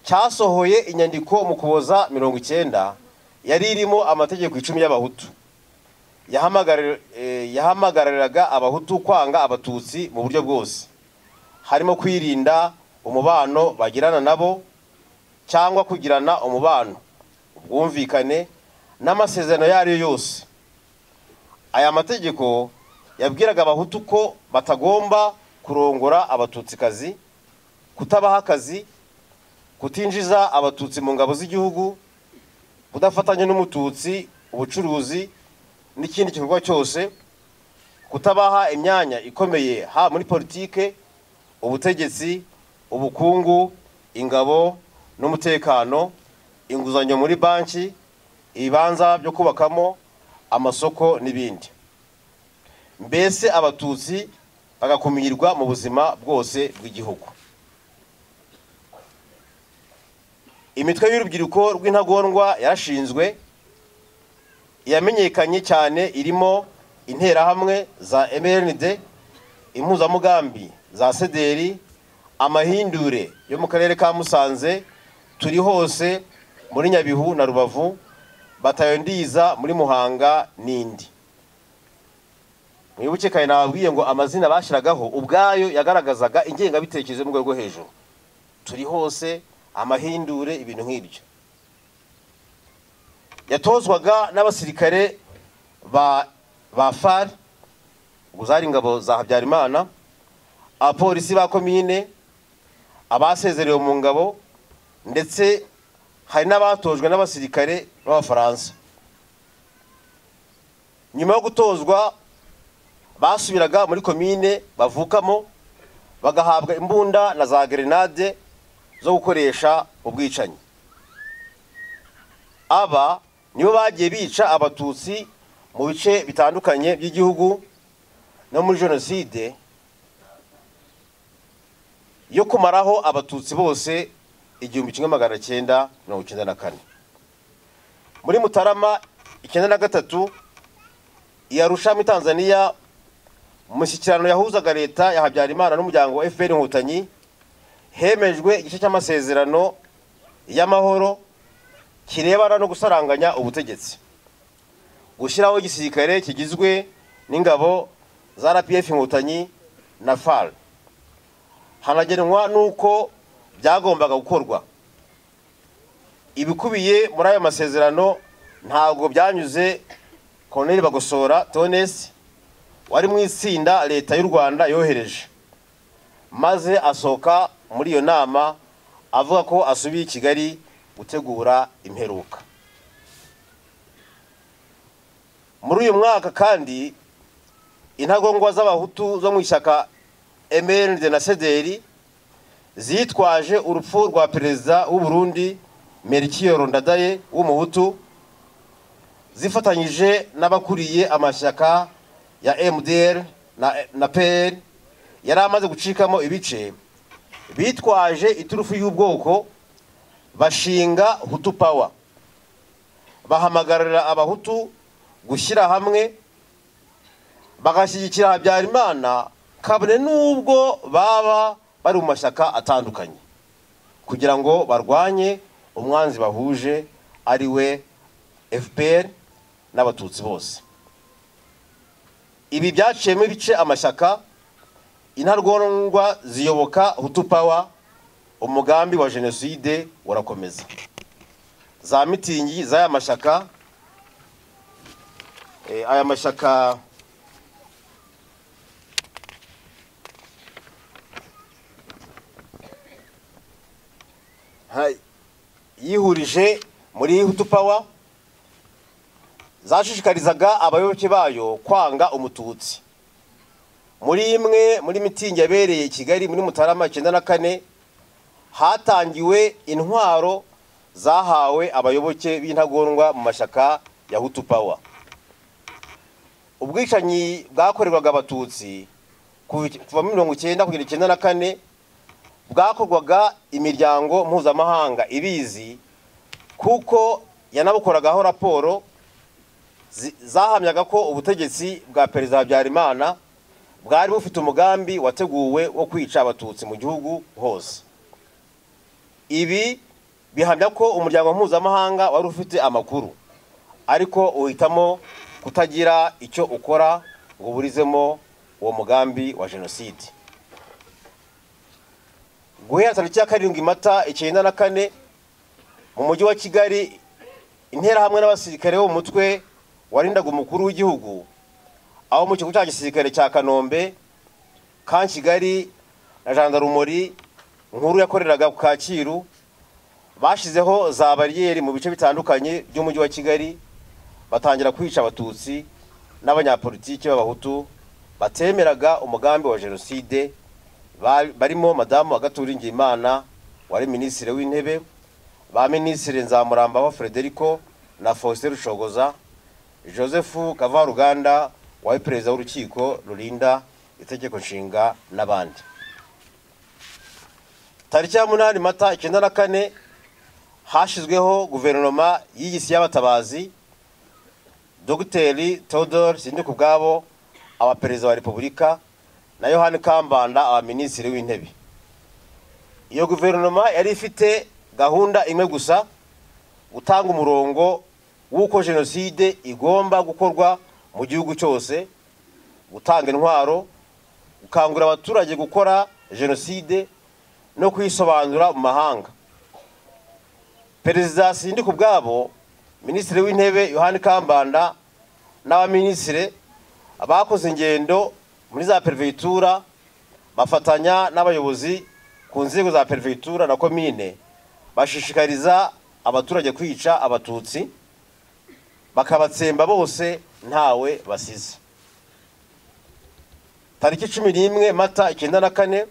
cyasohoye inyandiko mu Kuboza 90 yari irimo amategeko 10 y'Abahutu yahamagariraga Abahutu kwanga Abatutsi mu buryo bwose, harimo kwirinda umubano bagirana nabo cyangwa kugirana umubano ubwumvikane n'amasezerano yari yose. Aya mategeko yabwiraga Abahutu ko batagomba kurongora Abatutsikazi, kutabaha akazi, kutinjiza Abatutsi mu ngabo z'igihugu, kudafatanya n'Umututsi ubucuruzi n'ikindi gikorwa cyose, kutabaha imyanya ikomeye ha muri politike, ubutegetsi, ubukungu, ingabo n'umutekano, inguzanyo muri banki, ibibanza byo kubakamo, amasoko n'ibindi. Mbese Abatutsi bagakumirwa mu buzima bwose bw'igihugu. Imitwe y'urubyiruko rw'intagondwa yarashinzwe, yamenyekanye cyane irimo interahamwe za MRND, impuzamugambi za Sederi, amahindure yo mu karere ka Musanze, turi hose muri Nyabihu na Rubavu, batayo ndiza muri Muhanga n'indi. Mwibuke kandi nababwiye ngo amazina bashiragaho ubwayo yagaragazaga ingengabitekerezo mu rwego hejuru. Turi hose, amahindure, ibintu nk'ibyo. Yatozwaga n'abasirikare ba FARI, guzari ingabo za Habyarimana, abapolisi ba komine, abasezerewe mu ngabo, ndetse hari n'abatojwe n'abasirikare b'Abafaransa. Nyuma yo gutozwa basubiraga muri komine bavukamo, bagahabwa imbunda na za grenade zo gukoresha ubwicanyi. Aba nibo bagiye bica abatutsi mu bice bitandukanye by'igihugu no muri jenoside yo kumaraho abatutsi bose 1994. Muri Mutarama 1993 Arusha muri Tanzania, mu mishyikirano yahuzaga leta ya Habyarimana n'umuryango wa FPR Inkotanyi, hemejwe igice cy'amasezerano y'amahoro kirebana no gusaranganya ubutegetsi, gushyiraho igisirikare kigizwe n'ingabo za RPF Inkotanyi na FARC. Hanagenwa nuko byagombaga gukorwa. Ibikubiye muri ayo masezerano ntabwo byanyuze Colonel Bagosora Tonesi wari mu itsinda leta y'u Rwanda yohereje, maze asohoka muri iyo nama avuga ko asubiye i Kigali gutegura imperuka. Muri uyu mwaka kandi intagondwa z'abahutu zo mu ishyaka MRND na CDR zitwaje urupfu rwa perezida w'u Burundi Melchior Ndadaye w'umuhutu, zifatanyije n'abakuriye amashyaka ya MDR na PL yari amaze gucikamo ibice, bitwaje iturufu y'ubwoko bashinga Hutu Power, bahamagarira abahutu gushyira hamwe bagashyigikira Habyarimana kabone nubwo baba bari mu mashyaka atandukanye, kugira ngo barwanye umwanzi bahuje ari we FPR n'abatutsi bose. Ibi byaciyemo ibice amashyaka, intarwongwa ziyoboka Hutu Power, umugambi wa jenoside urakomeza. Za mitingi z'aya mashyaka, aya mashyaka yihurije muri Hutu Power, zashishikarizaga abayoboke bayo kwanga umututsi. Muri mitingi yabereye i Kigali muri Mutarama 1994 hatangiwe intwaro zahawe abayoboke b'intagondwa mu mashyaka ya Hutu Power. Ubwicanyi bwakorerwaga abatutsi kuva 1990 kugera 1994 bwakorwaga imiryango mpuzamahanga ibizi, kuko yanabukoragaho raporo zahamyaga ko ubutegetsi bwa perezida Habyarimana bwari bufite umugambi wateguwe wo kwica abatutsi mu gihugu hose. Ibi bihamya ko umuryango mpuzamahanga wari ufite amakuru, ariko uhitamo kutagira icyo ukora ngo burizemo uwo mugambi wa jenoside. Guhera tariki ya 7 Mata 1994 mu mujyi wa Kigali, intera hamwe n'abasirikare bo mutwe warindaga umukuru w'igihugu, aho mu kigo cya gisirikare cya Kanombe, kan Kigali na Gendarmerie nkuru yakoreraga ku Kacyiru, bashizeho za bariyeri mu bice bitandukanye by'umujyi wa Kigali, batangira kwica abatutsi n'abanyapolitiki b'abahutu batemeraga umugambi wa jenoside, barimo Madamu Agathon Ngimana wari minisitiri w'intebe, ba minisitiri Nzamuramba Frederico na Faustin Rushogoza, Joseph Kavaruganda wari perezida w'urukiko rurinda itegeko nshinga n'abandi. Tariki ya 8 Mata 1994 hashizweho guverinoma y'igisi y'abatabazi, Dr. Theodore Sindikubwabo aba perezida wa Repubulika na Yohani Kambanda aba minisitiri w'intebe. Iyo guverinoma yari ifite gahunda imwe gusa, gutanga umurongo w'uko jenoside igomba gukorwa mu gihugu cyose, gutanga intwaro, gukangurira abaturage gukora jenoside no kwisobanura mu mahanga. Perezida Sindikubwabo, minisitiri w'intebe Yohani Kambanda n'abaminisitiri abakoze ingendo muri za perefegitura, bafatanya n'abayobozi ku nzego za perefegitura na komine, bashishikariza abaturage kwica abatutsi, bakabatsemba bose ntawe basize. Tariki 11 Mata 1994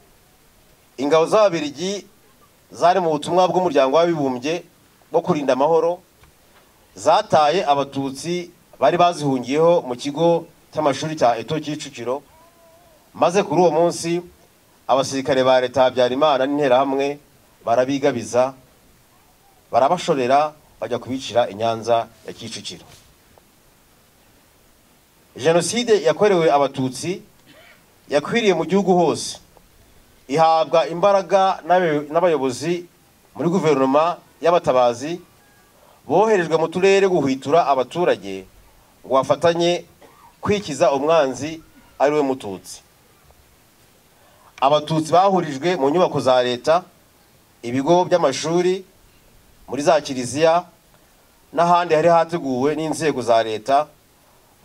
ingabo z'Ababiligi zari mu butumwa bw'umuryango w'abibumbye bwo kurinda amahoro zataye abatutsi bari bazihungiyeho mu kigo cy'amashuri cya Eto Kicukiro, maze kuri uwo munsi abasirikare ba leta Habyarimana n'interahamwe barabigabiza, barabashorera bajya kubicira i Nyanza ya Kicukiro. Jenoside yakorewe abatutsi yakwiriye mu gihugu hose, ihabwa imbaraga n'abayobozi muri guverinoma y'abatabazi boherejwe mu turere guhwitura abaturage ngo bafatanye kwikiza umwanzi ari we Mututsi. Abatutsi bahurijwe mu nyubako za leta, ibigo by'amashuri, muri za kiliziya n'ahandi hari hateguwe n'inzego za leta,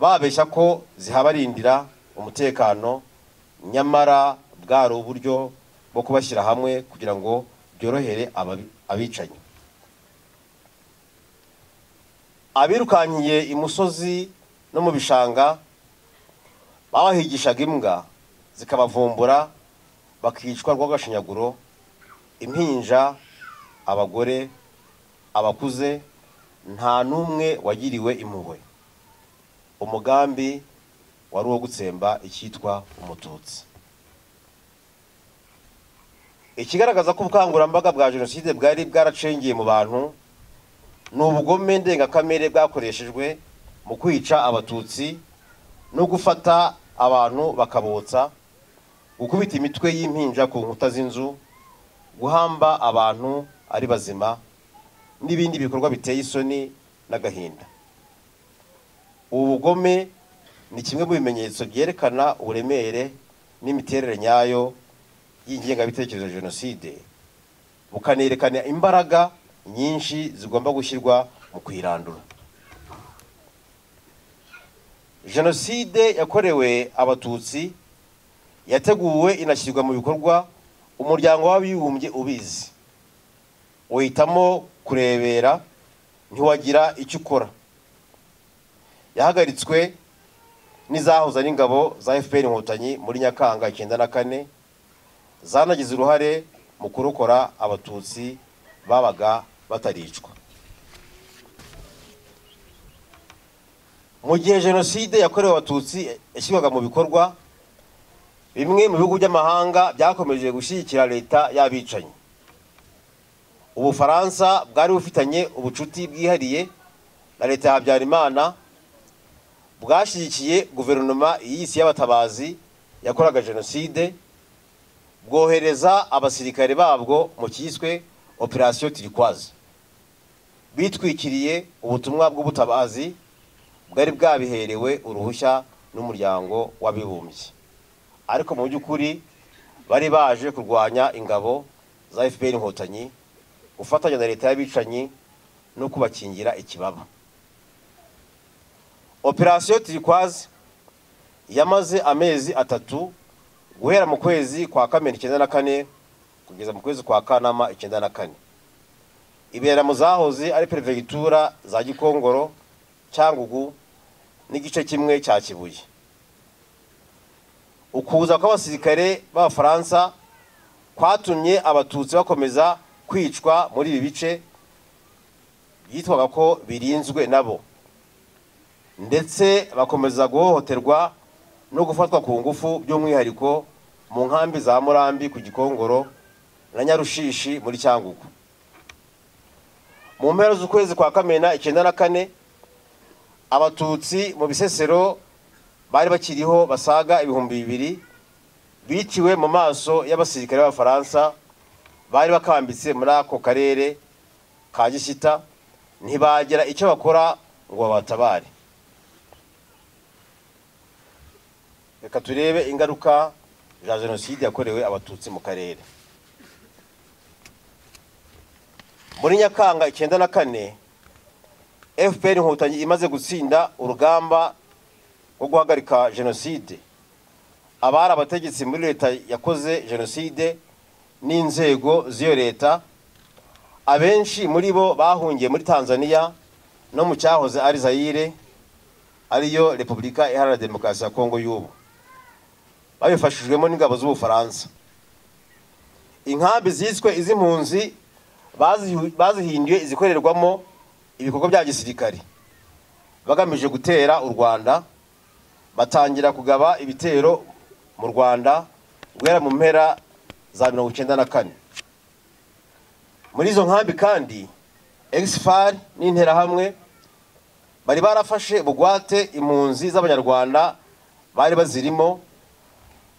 babeshya ko zihabarindira umutekano, nyamara bwari uburyo bwo kubashyira hamwe kugira ngo byorohere abicanyi. Abirukanyiye imusozi no mu bishanga babahigishaga imbwa zikabavumbura, bakicwa rw'agashinyaguro, impinja, abagore, abakuze, nta n'umwe wagiriwe impuhwe. Umugambi wari uwo gutsemba icyitwa Umututsi. Ikigaragaza ko ubukangurambaga bwa jenoside bwari bwaracengeye mu bantu ni ubugome ndengakamere bwakoreshejwe mu kwica abatutsi no gufata abantu bakabotsa, gukubita imitwe y'impinja ku nkuta z'inzu, guhamba abantu ari bazima n'ibindi bikorwa biteye isoni n'agahinda. Ubu bugome ni kimwe mu bimenyetso byerekana uburemere n'imiterere nyayo y'ingengabitekerezo ya jenoside, bukanerekana imbaraga nyinshi zigomba gushyirwa mu kwirandura. Jenoside yakorewe abatutsi yateguwe inashyirwa mu bikorwa, umuryango w'abibumbye ubizi, uhitamo kurebera ntiwagira icyo ukora. Yahagaritswe n'izahoze ari ingabo za FPR Inkotanyi muri Nyakanga 94, zanagize uruhare mu kurokora abatutsi babaga bataricwa. Mu gihe jenoside yakorewe abatutsi yashyirwaga mu bikorwa, bimwe mu bihugu by'amahanga byakomeje gushyigikira leta y'abicanyi. Ubufaransa bwari bufitanye ubucuti bwihariye na leta ya Habyarimana, bwashyigikiye guverinoma y'isi y'abatabazi yakoraga jenoside, bwohereza abasirikare babwo mu cyiswe Operation Turquoise, bitwikiriye ubutumwa bw'ubutabazi bwari bwabiherewe uruhushya n'umuryango w'abibumbye. Ariko mu by'ukuri bari baje kurwanya ingabo za FPR Inkotanyi, gufatanya na leta y'abicanyi no kubakingira ikibaba. Operation Turquoise yamaze amezi 3, guhera mu kwezi kwa Kamena 94 kugeza mu kwezi kwa Kanama 94. Ibera mu zahoze ari perefegitura za Gikongoro, Cyangugu n'igice kimwe cya Kibuye. Ukuza kw'abasirikare b'Abafaransa kwatumye abatutsi bakomeza kwicwa muri ibi bice byitwaga ko birinzwe nabo, ndetse bakomeza guhohoterwa no gufatwa ku ngufu, by'umwihariko mu nkambi za Murambi ku Gikongoro na Nyarushishi muri Cyangugu. Mu mpera z'ukwezi kwa Kamena 94, abatutsi mu Bisesero bari bakiriho basaga 2,000 biciwe mu maso y'abasirikare b'Abafaransa bari bakambitse muri ako karere ka Gishyita, ntibagera icyo bakora ngo babatabare. Reka turebe ingaruka za jenoside yakorewe abatutsi mu karere. Muri Nyakanga 94, FPR Inkotanyi imaze gutsinda urugamba rwo guhagarika jenoside, abari abategetsi muri leta yakoze jenoside n'inzego z'iyo leta, abenshi muri bo bahungiye muri Tanzania no mu cyahoze ari Zaire, ariyo Repubulika Iharanira Demokarasi ya Kongo y'ubu, babifashijwemo n'ingabo z'Ubufaransa. inkambi ziswe iz'impunzi bazihinduye izikorerwamo ibikorwa bya gisirikare bagamije gutera u Rwanda. Batangira kugaba ibitero mu Rwanda guhera mu mpera za 1994. Muri izo nkambi kandi Exfar n'interahamwe bari barafashe bugwate impunzi z'abanyarwanda bari bazirimo,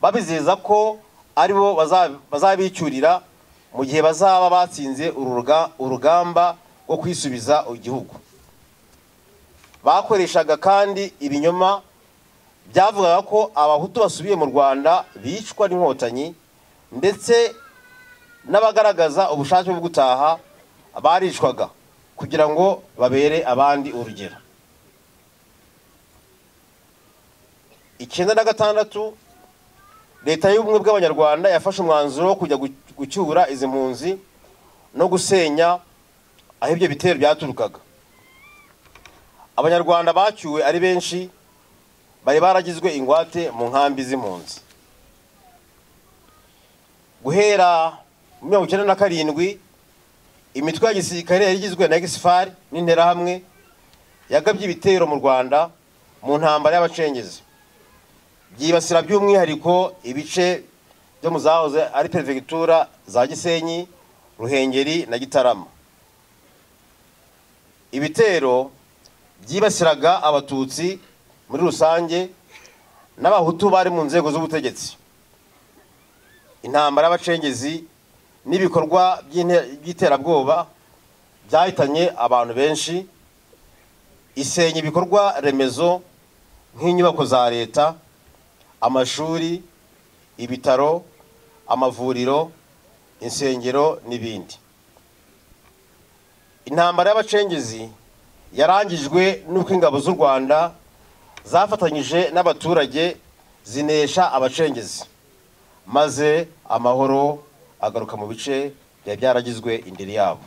babizeza ko aribo bazabicyurira mu gihe bazaba batsinze urugamba rwo kwisubiza igihugu. Bakoreshaga kandi ibinyoma byavugaga ko abahutu basubiye mu Rwanda bicwa n'inkotanyi, ndetse n'abagaragaza ubushake bwo gutaha baricwaga kugira ngo babere abandi urugero. 1996 leta y'ubumwe bw'abanyarwanda yafashe umwanzuro wo kujya gucyura izi mpunzi no gusenya aho ibyo bitero byaturukaga. Abanyarwanda bacyuwe ari benshi bari baragizwe ingwate mu nkambi z'impunzi. Guhera mu 1997 imitwe ya gisirikare yari igizwe na Exfar n'interahamwe yagabye ibitero mu Rwanda mu ntambara y'abacengezi, byibasira by'umwihariko ibice byo mu zahoze ari perefegitura za Gisenyi, Ruhengeri na Gitarama. Ibitero byibasiraga abatutsi muri rusange n'abahutu bari mu nzego z'ubutegetsi. Intambara y'abacengezi n'ibikorwa by'iterabwoba byahitanye abantu benshi, isenya ibikorwa remezo nk'inyubako za leta, amashuri, ibitaro, amavuriro, insengero n'ibindi. Intambara y'abacengezi yarangijwe n'uko ingabo z'u Rwanda zafatanyije n'abaturage zinesha abacengezi, maze amahoro agaruka mu bice byari byaragizwe indiri yabo.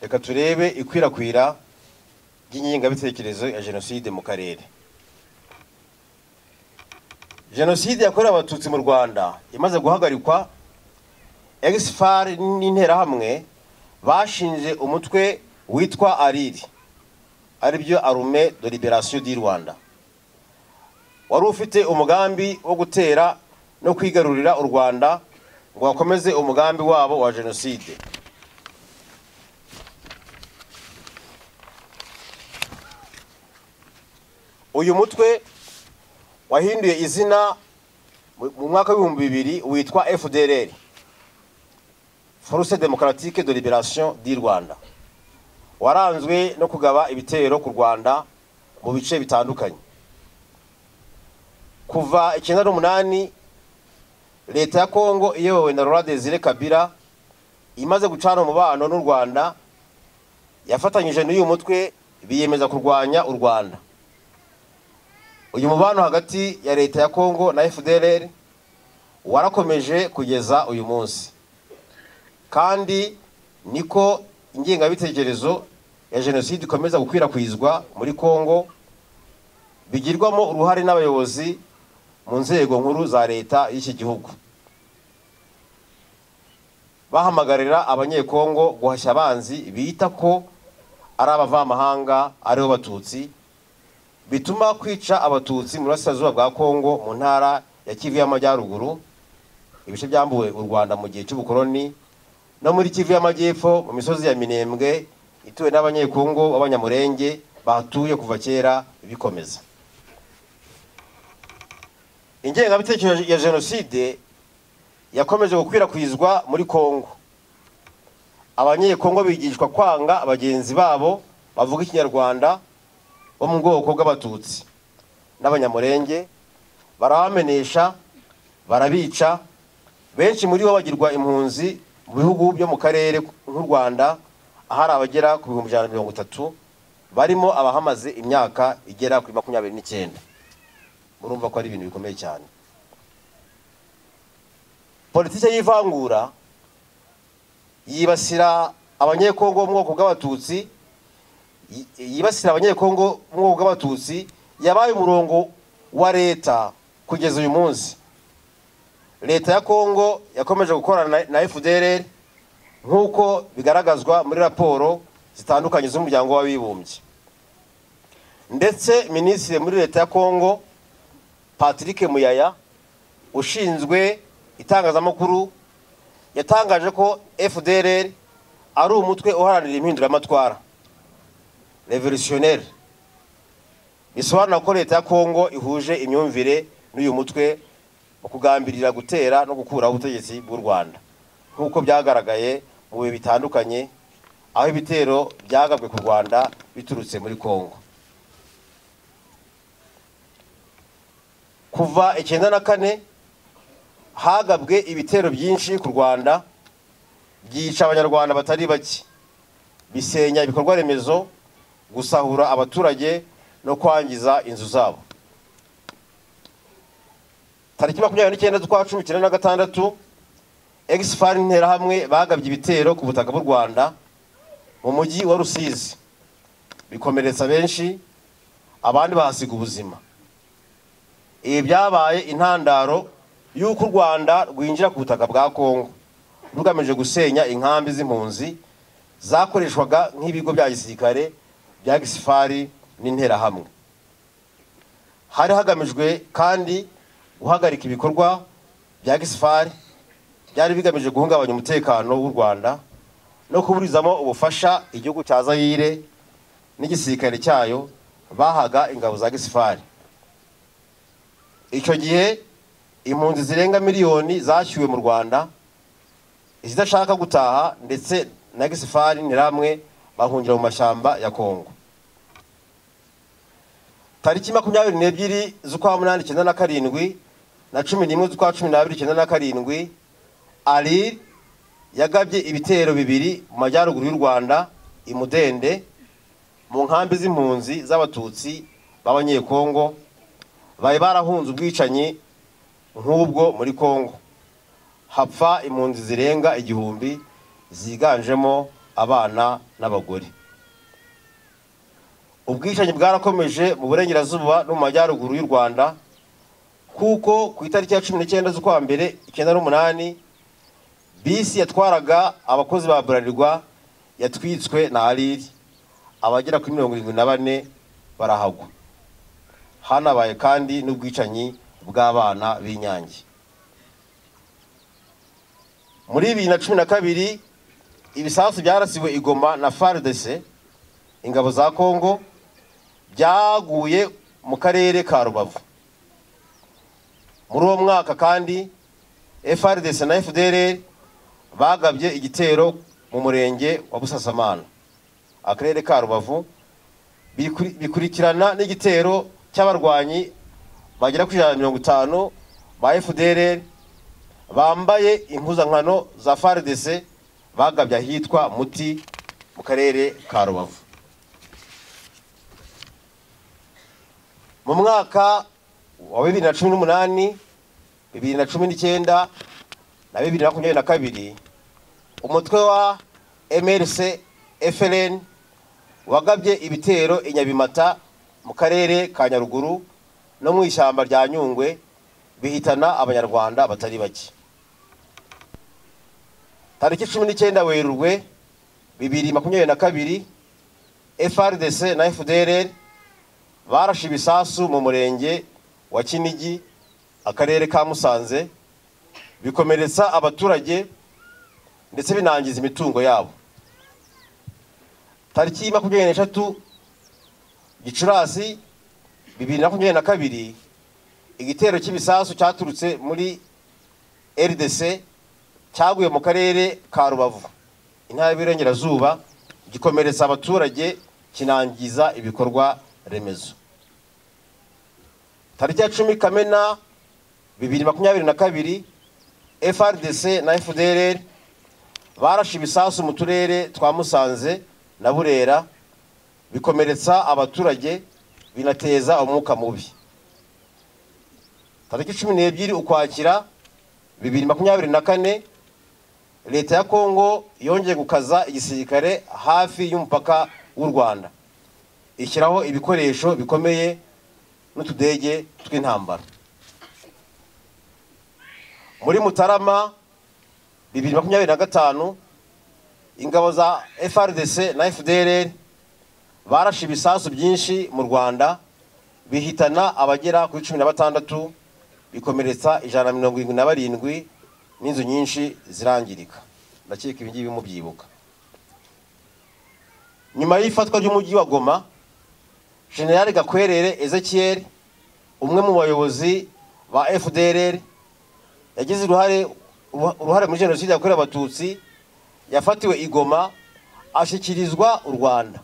Reka turebe ikwirakwira ry'ingengabitekerezo ya jenoside mu karere. Jenoside yakorewe abatutsi mu Rwanda imaze guhagarikwa, Exfar n'interahamwe bashinje umutwe witwa Ariri, aribyo Armée de Libération du Rwanda, wari ufite umugambi wo gutera no kwigarurira u Rwanda ngo bakomeze umugambi wabo wa jenoside. Uyu mutwe wahinduye izina mu mwaka wa 2000 witwa FDLR, Force Démocratique de Libération du Rwanda, waranzwe no kugaba ibitero ku Rwanda mu bice bitandukanye. Kuva 1998 leta ya Kongo iyobowe na Laurent Désiré Kabila imaze gucana umubano n'u Rwanda, yafatanyije n'uyu mutwe biyemeza kurwanya u Rwanda. Uyu mubano hagati ya leta ya Kongo na FDLR warakomeje kugeza uyu munsi, kandi niko ingengabitekerezo ya jenoside ikomeza gukwirakwizwa muri Kongo, bigirwamo uruhare n'abayobozi mu nzego nkuru za leta y'iki gihugu. Bahamagarira abanyekongo guhashya abanzi bita ko ari abavamahanga aribo batutsi, bituma kwica abatutsi mu burasirazuba bwa Kongo mu ntara ya Kivu y'Amajyaruguru, ibice byambuwe u Rwanda mu gihe cy'ubukoloni, no muri Kivu y'Amajyepfo mu misozi ya Minembwe ituwe n'abanyekongo b'abanyamurenge bahatuye kuva kera bikomeza. Ingengabitekerezo ya jenoside yakomeje gukwirakwizwa muri Kongo. Abanyekongo bigishwa kwanga abagenzi babo bavuga ikinyarwanda bo mu bwoko bw'abatutsi n'abanyamurenge, barabamenesha, barabica. Benshi muri bo bagirwa impunzi mu bihugu byo mu karere nk'u Rwanda, ahari abagera ku 130, barimo abahamaze imyaka igera kuri 29. Murumva ko ari ibintu bikomeye cyane. Politike y'ivangura yibasira abanyekongo mu bwoko bw'abatutsi, yabaye umurongo wa leta kugeza uyu munsi. leta ya Kongo yakomeje gukorana na FDLR nk'uko bigaragazwa muri raporo zitandukanye z'umuryango w'abibumbye. Ndetse minisitiri muri leta ya Kongo Patrick Muyaya ushinzwe itangazamakuru yatangaje ko FDLR ari umutwe uharanira impinduramatwara revolutionnaire. Bisobanura ko leta ya Kongo ihuje imyumvire n'uyu mutwe mu kugambirira gutera no gukuraho ubutegetsi bw'u Rwanda nk'uko byagaragaye mu bihe bitandukanye aho ibitero byagabwe ku Rwanda biturutse muri Kongo. Kuva 1994 hagabwe ibitero byinshi ku Rwanda byica abanyarwanda batari bake, bisenya ibikorwa remezo, gusahura abaturage no kwangiza inzu zabo. Tariki 29 z'ukwa 1996 ex-FARC n'interahamwe bagabye ibitero ku butaka bw'u Rwanda mu mujyi wa Rusizi, bikomeretsa benshi, abandi bahasiga ubuzima. Ibi byabaye intandaro y'uko u Rwanda rwinjira ku butaka bwa Kongo rugamije gusenya inkambi z'impunzi zakoreshwaga nk'ibigo bya gisirikare bya ex-FARC n'interahamwe. Hari hagamijwe kandi guhagarika ibikorwa bya ex-FARC byari bigamije guhungabanya umutekano w'u Rwanda no kuburizamo ubufasha igihugu cya Zaire n'igisirikare cyayo bahaga ingabo za ex-FARC. Icyo gihe impunzi zirenga miliyoni zashyuwe mu Rwanda, izidashaka gutaha ndetse na ex-FARC n'interahamwe bahungira mu mashyamba ya Kongo. Tariki 22 z'ukwa 8 1997 na 11 z'ukwa 12 1997 Ali yagabye ibitero bibiri mu majyaruguru y'u Rwanda i Mudende mu nkambi z'impunzi z'abatutsi b'abanyekongo bari barahunze ubwicanyi nk'ubwo muri Kongo, hapfa impunzi zirenga 1000 ziganjemo abana n'abagore. Ubwicanyi bwarakomeje mu burengerazuba no mu majyaruguru y'u Rwanda kuko ku itariki ya 19 z'ukwa mbere 1998 bisi yatwaraga abakozi ba Bralirwa yatwitswe na Aliri, abagera kuri 74 barahagwa. Hanabaye kandi n'ubwicanyi bw'abana b'Inyange. Muri 2012 ibisasu byarasiwe igoma na FARDC ingabo za Kongo byaguye mu karere ka Rubavu. Muri uwo mwaka kandi FARDC na FDLR bagabye igitero mu murenge wa Busasamana, akarere ka Rubavu, bikurikirana n'igitero cy'abarwanyi bagera kuri 150 ba FDLR bambaye impuzankano za FARDC bagabye ahitwa Muti mu karere ka Rubavu. Mu mwaka wa 2018, 2019 na 2022 umutwe wa MRC FLN wagabye ibitero inyabimata mu karere ka Nyaruguru no mu ishyamba rya Nyungwe bihitana abanyarwanda batari bake. Tariki 19 Werurwe 2022 FARDC na FDLR barashe ibisasu mu murenge wa Kinigi, akarere ka Musanze, bikomeretsa abaturage ndetse binangiza imitungo yabo. Tariki 23 Gicurasi 2022 igitero cy'ibisasu cyaturutse muri RDC cyaguye mu karere ka Rubavu, intara y'Iburengerazuba, gikomeretsa abaturage kinangiza ibikorwa remezo. Tariki ya 10 Kamena 2022 FARDC na FDLR barashe ibisasu mu turere twa Musanze na Burera, bikomeretsa abaturage binateza umwuka mubi. Tariki 12 Ukwakira 2024 leta ya Kongo yongeye gukaza igisirikare hafi y'umupaka w'u Rwanda, ishyiraho ibikoresho bikomeye n'utudege tw'intambara. muri Mutarama 2025 ingabo za FRDC na FDLR barashe ibisasu byinshi mu Rwanda bihitana abagera kuri 16 bikomeretsa 177 n'inzu nyinshi zirangirika. Ndakeka ibingibi mubyibuka. Nyuma y'ifatwa ry'umujyi wa Goma, General Gakwerere Ezekiel, umwe mu bayobozi ba FDLR, yagize uruhare muri jenoside yakorewe Abatutsi, yafatiwe i Goma ashyikirizwa u Rwanda.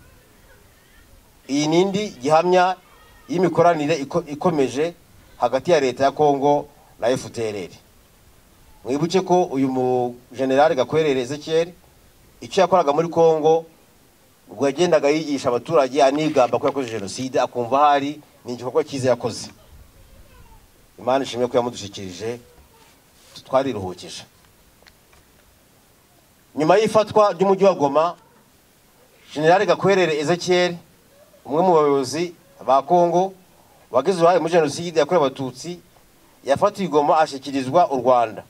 Iyi nindi gihamya y'imikoranire ikomeje hagati ya leta ya Kongo na FDLR. Mwibuke ko uyu mu General Gakwerere Ezekiel icyo yakoraga muri Kongo ubwo yagendaga yigisha abaturage anigamba ko yakoze jenoside, akumva hari ni igikorwa cyiza yakoze. Imana ishimwe ko yamudushikirije twariruhukije. Nyuma y'ifatwa ry'umujyi wa Goma, General Gakwerere Ezekiel, umwe mu bayobozi ba Kongo wagize uruhare muri jenoside yakorewe Abatutsi, yafatiwe i Goma ashyikirizwa u Rwanda.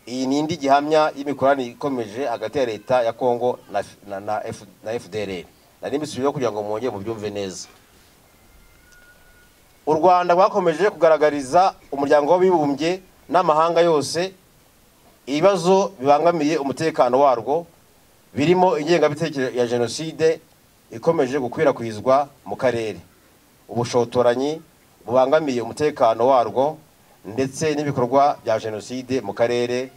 Iyi ni indi gihamya y'imikoranire ikomeje hagati ya leta ya Kongo na FDLR. Nari mbisubiyeho kugira ngo mwongere mu byumve neza. U Rwanda rwakomeje kugaragariza umuryango w'abibumbye n'amahanga yose ibibazo bibangamiye umutekano warwo, birimo ingengabitekerezo ya jenoside ikomeje gukwirakwizwa mu karere, ubushotoranyi bubangamiye umutekano warwo, ndetse n'ibikorwa bya jenoside mu karere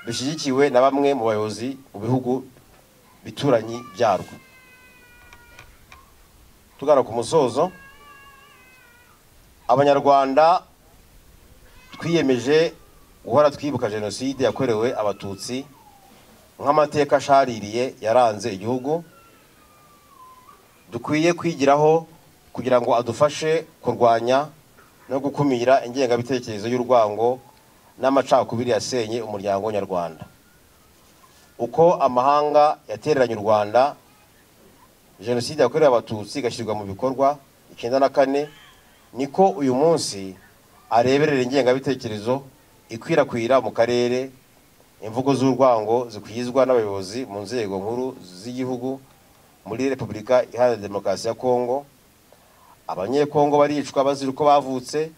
bishyigikiwe na bamwe mu bayobozi mu bihugu bituranyi byarwo. Tugana ku musozo, Abanyarwanda twiyemeje guhora twibuka jenoside yakorewe Abatutsi nk'amateka ashaririye yaranze igihugu, dukwiye kwigiraho kugira ngo adufashe kurwanya no gukumira ingengabitekerezo y'urwango n'amacakubiri yasenye umuryango nyarwanda. Uko amahanga yatereranye u Rwanda, jenoside yakorewe Abatutsi igashyirwa mu bikorwa 1994, niko uyu munsi areberera ingengabitekerezo ikwirakwira mu karere, imvugo z'urwango zikwizwa n'abayobozi mu nzego nkuru z'igihugu muri Repubulika Iharanira Demokarasi ya Kongo. Abanyekongo baricwa bazira uko bavutse,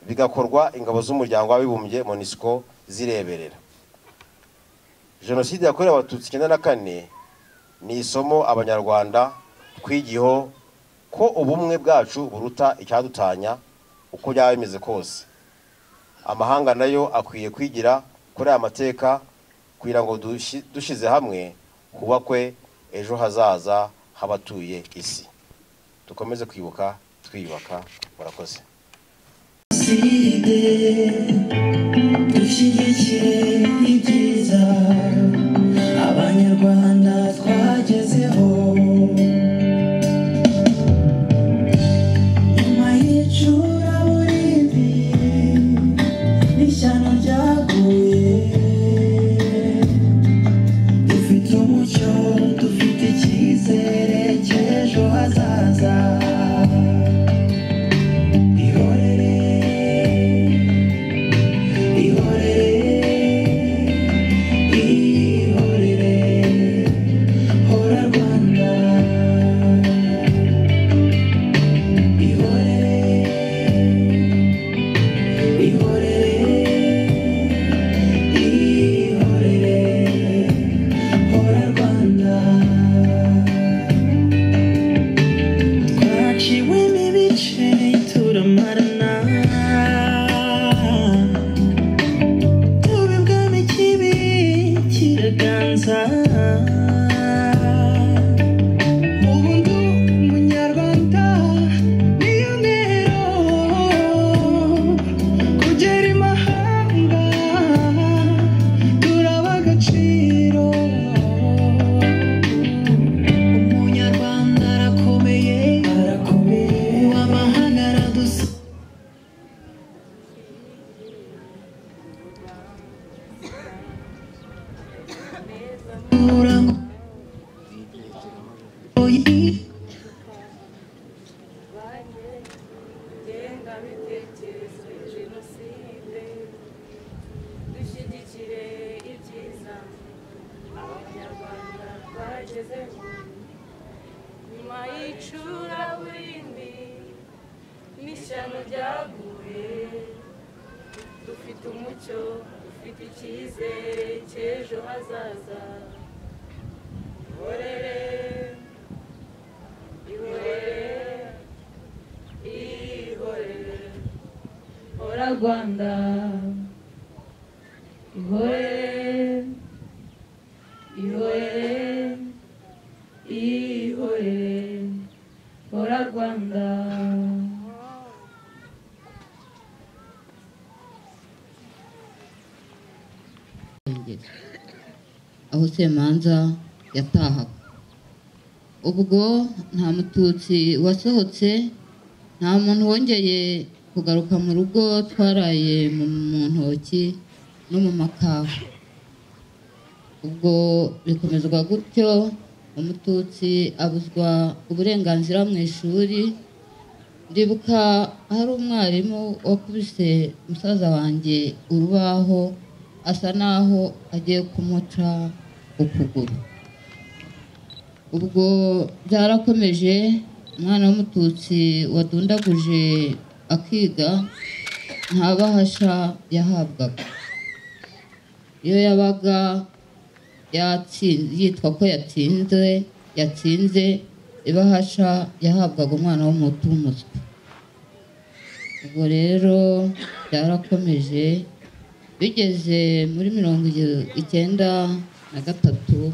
bigakorwa ingabo z'umuryango w'abibumbye MONUSCO zireberera. Jenoside yakorewe Abatutsi 1994 ni isomo Abanyarwanda twigiyeho ko ubumwe bwacu buruta icyadutanya uko byaba bimeze kose. Amahanga nayo akwiye kwigira kuri aya mateka kugira ngo dushize hamwe hubakwe ejo hazaza habatuye isi. Dukomeze kwibuka twiyubaka. Murakoze. Dushyigikire ibyiza Abanyarwanda twagezeho, nyuma y'icuraburindi n'ishyano ryaguye, dufite umucyo, dufite icyizere cy'ejo hazaza. icuraburindi n'ishyano ryaguye dufite umucyo dufite icyizere cy'ejo hazaza ihorere ihorere ihorere hora Rwanda ihorere ihorere ihorere hora Rwanda. aho Semanza yatahaga ubwo nta mututsi wasohotse, nta muntu wongeye kugaruka mu rugo, twaraye mu ntoki no mu makawa. Ubwo bikomezwa gutyo, umututsi abuzwa uburenganzira mu ishuri. Ndibuka hari umwarimu wakubise musaza wanjye urubaho asa naho agiye kumuca ukuguru. Ubwo byarakomeje, umwana w'umututsi wadundaguje akiga nta bahasha yahabwaga. Iyo yabaga yitwa ko yatsinze ibahasha yahabwaga umwana w'umuhutu w'umuswa. Ubwo rero byarakomeje, bigeze muri 1993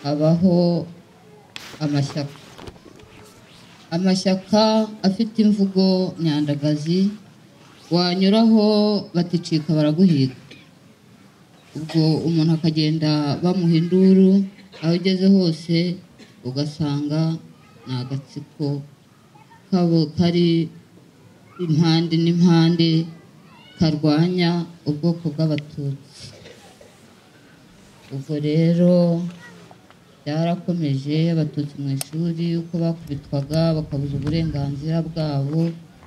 habaho amashyaka afite imvugo nyandagazi, wanyuraho baticika baraguhiga. Ubwo umuntu akagenda bamuha induru, aho ugeze hose ugasanga ni agatsiko kabo kari impande n'impande karwanya ubwoko bw'abatutsi. Ubwo rero byarakomeje, abatutsi mu ishuri uko bakubitwaga bakabuza uburenganzira bwabo,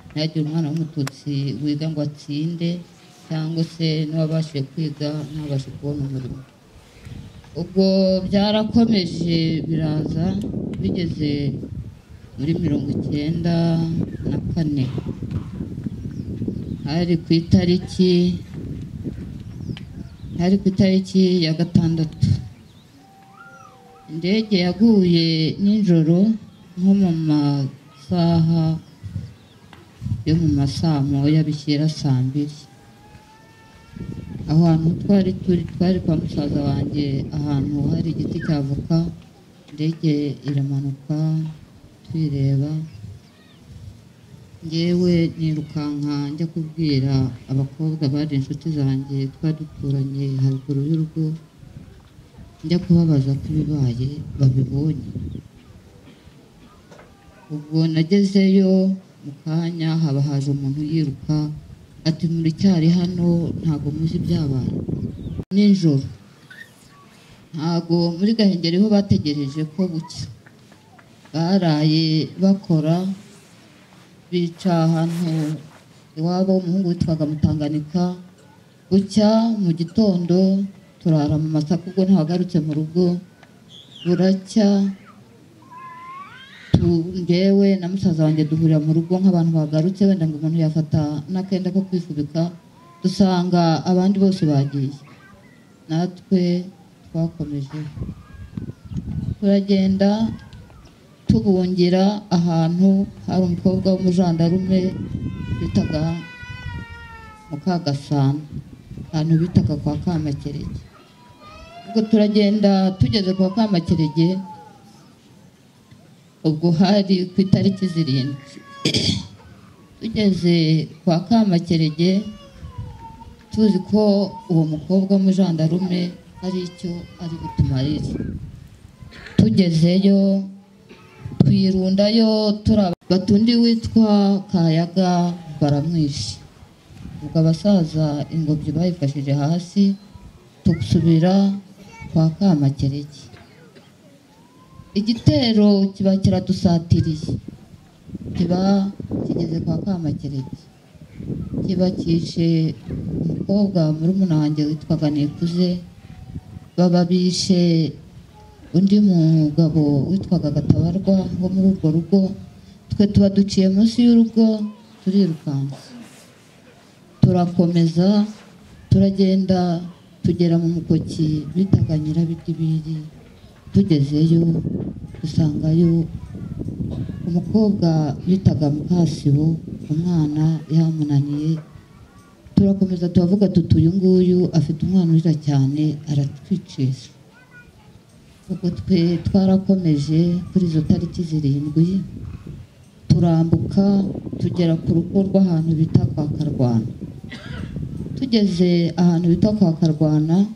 ntihagire umwana w'umututsi wiga ngo atsinde, cyangwa se n'uwabashije kwiga ntabashe kubona umurimo. Ubwo byarakomeje biraza, bigeze muri 1994 hari ku itariki ya 6, indege yaguye nijoro nko mu masaha yo mu masaa moya bishyira saa 2. aho hantu twari kwa musaza wanjye, ahantu hari igiti cya avoka, indege iramanuka twireba. Ngewe nirukanka njya kubwira abakobwa bari inshuti zanjye twari duturanye haruguru y'urugo, njya kubabaza ko ibibaye babibonye. Ubwo nagezeyo mu kanya haba haje umuntu yiruka ati muri cyari hano ntago muzi byabaye nijoro. Ntago muri Gahengeri ho bategereje ko bucya, baraye bakora, bica ahantu iwabo umuhungu witwaga Mutanganika. Bucya mu gitondo turara mu masaka, ubwo ntawagarutse mu rugo. Buracya ngewe na musaza wanjye duhurira mu rugo nk'abantu bagarutse, wenda ngo umuntu yafata n'akenda ko kwifubika, dusanga abandi bose bagiye. Natwe twakomeje turagenda tubungira ahantu hari umukobwa w'umujandarume bitaga Mukagasana, ahantu bitaga kwa Kamakerege. Ubwo turagenda tugeze kwa Kamakerege, ubwo hari ku itariki 7. Tugeze kwa Kamakerege tuzi ko uwo mukobwa w'umujandarume hari icyo ari butumarire. Tugezeyo twirundayo, batundi witwa Kayaga baramwishe. Ubwo abasaza ingobyi bayifashije hasi, tukusubira kwa Kamakerege. Igitero kiba kiradusatiriye, kiba kigeze kwa Kamakerege, kiba kishe umukobwa muri umunange witwaga Nikuze, baba bishe undi mugabo witwaga Gatabarwa wo muri urwo rugo, twe tuba duciye munsi y'urugo turirukanka, turakomeza turagenda tugera mu mukoki bitaga Nyirabidibiri. Tugezeyo dusangayo umukobwa bitaga Mukasibo, umwana yamunaniye. Turakomeza turavuga tuti uyu nguyu afite umwana urira cyane aratwicisha. Ubwo twe twarakomeje kuri izo tariki 7 turambuka tugera ku rugo rw'ahantu bita kwa Karwana. Tugeze ahantu bita kwa Karwana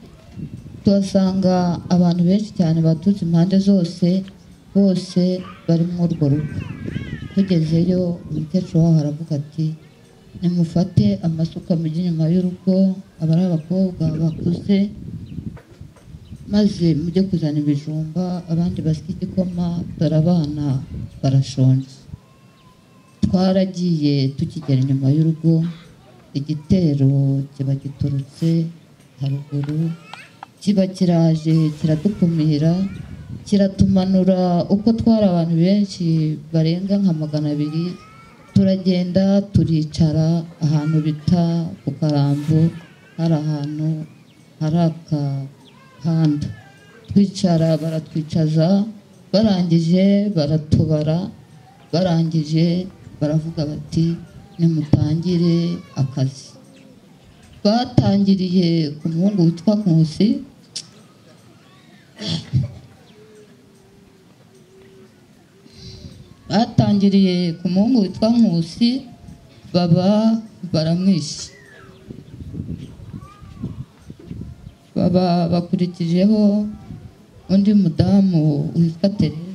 tuhasanga abantu benshi cyane baturutse impande zose, bose bari muri urwo rugo. Tugezeyo umukecuru waho aravuga ati nimufate amasuka mujye inyuma y'urugo, abari abakobwa bakuze, maze mujye kuzana ibijumba, abandi basya igikoma, dore abana barashonje. Twaragiye tukigera inyuma y'urugo, igitero kiba giturutse haruguru, kiba kiraje kiradukumira, kiratumanura. Uko twari abantu benshi barenga nka 200, turagenda turicara ahantu bita ku Karambo, hari ahantu hari akahanda. Twicara baratwicaza, barangije baratubara, barangije baravuga bati nimutangire akazi. Batangiriye ku muhungu witwa Nkusi, batangiriye ku muhungu witwa Nkusi, baba baramwishe. Baba bakurikijeho undi mudamu witwa Tereza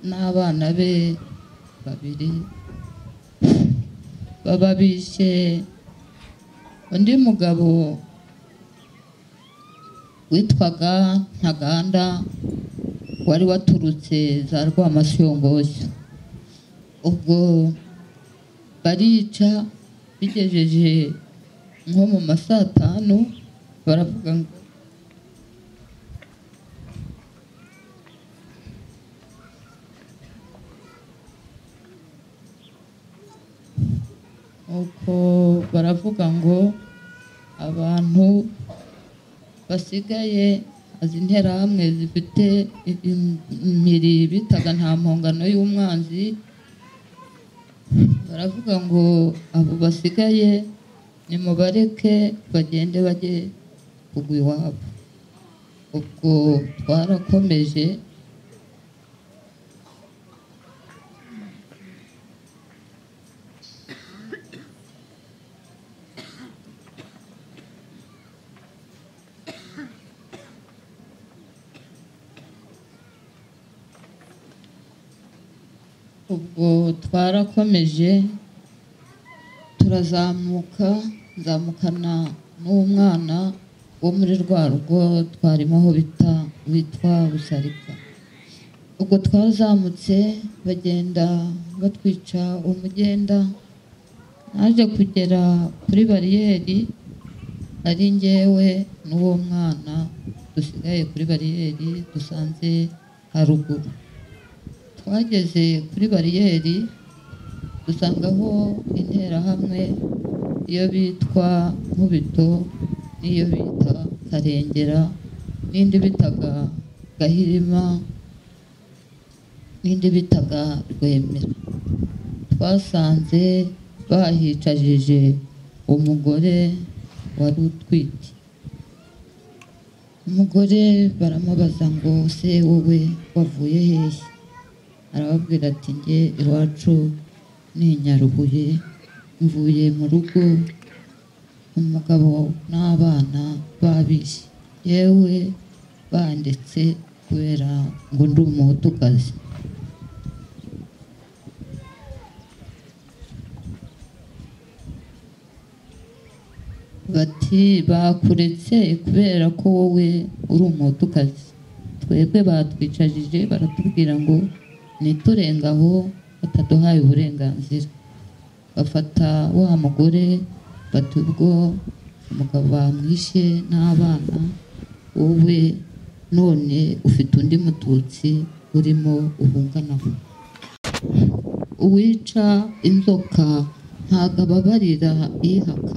n'abana be 2, baba bishe undi mugabo witwaga Ntaganda wari waturutse za Rwamashyongoshyo. Ubwo barica, bigejeje nko mu ma 5 baravuga ngo uko baravuga ngo abantu basigaye azi interahamwe zifite impiri bitaga nta mpongano y'umwanzi, baravuga ngo abo basigaye nimubareke bagende bajye kugwa iwabo. Ubwo twarakomeje turazamuka, nzamukana n'umwana wo muri rwa rugo twarimo aho witwa Busarika. Ubwo twazamutse bagenda batwica umugenda, naje kugera kuri bariyeri, ari njyewe n'uwo mwana dusigaye kuri bariyeri dusanze haruguru. Twageze kuri bariyeri dusangaho interahamwe, iyo bitwa Nkubito n'iyo bita Karengera n'indi bitaga Gahirima n'indi bitaga Rwemera. Twasanze bahicajije umugore wari utwite. Umugore baramubaza ngo se wowe wavuye hehe? Arababwira ati njye iwacu ni Nyarubuye, mvuye mu rugo umugabo n'abana babishe, yewe banditse kubera ngo ndi umuhutukazi. Bati bakuretse kubera ko wowe uri umuhutukazi, twebwe batwicajije baratubwira ngo niturengaho bataduhaye uburenganzira. Bafata wa mugore bati ubwo umugabo bamwishe n'abana, wowe none ufite undi mututsi urimo uhunganaho. Uwica inzoka ntabwo ababarira yihaka,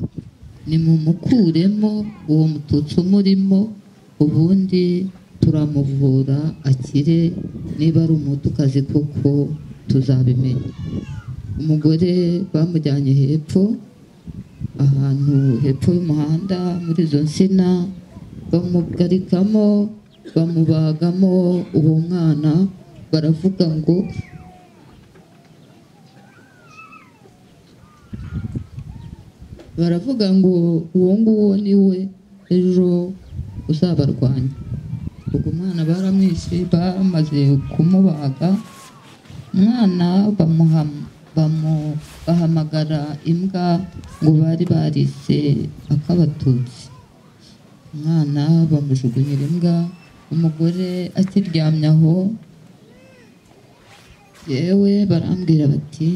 nimumukuremo uwo mututsi umurimo, ubundi turamuvura akire, niba ari umutukazi koko tuzabimenya. Umugore bamujyanye hepfo, ahantu hepfo y'umuhanda muri izo nsina, bamugarikamo bamubagamo uwo mwana, baravuga ngo uwo nguwo niwe ejo uzabarwanya. ubwo umwana baramwishe, bamaze kumubaga umwana bahamagara imbwa ngo bari barise akabatutsi. Umwana bamujugunyira imbwa, umugore akiryamye aho, yewe barambwira bati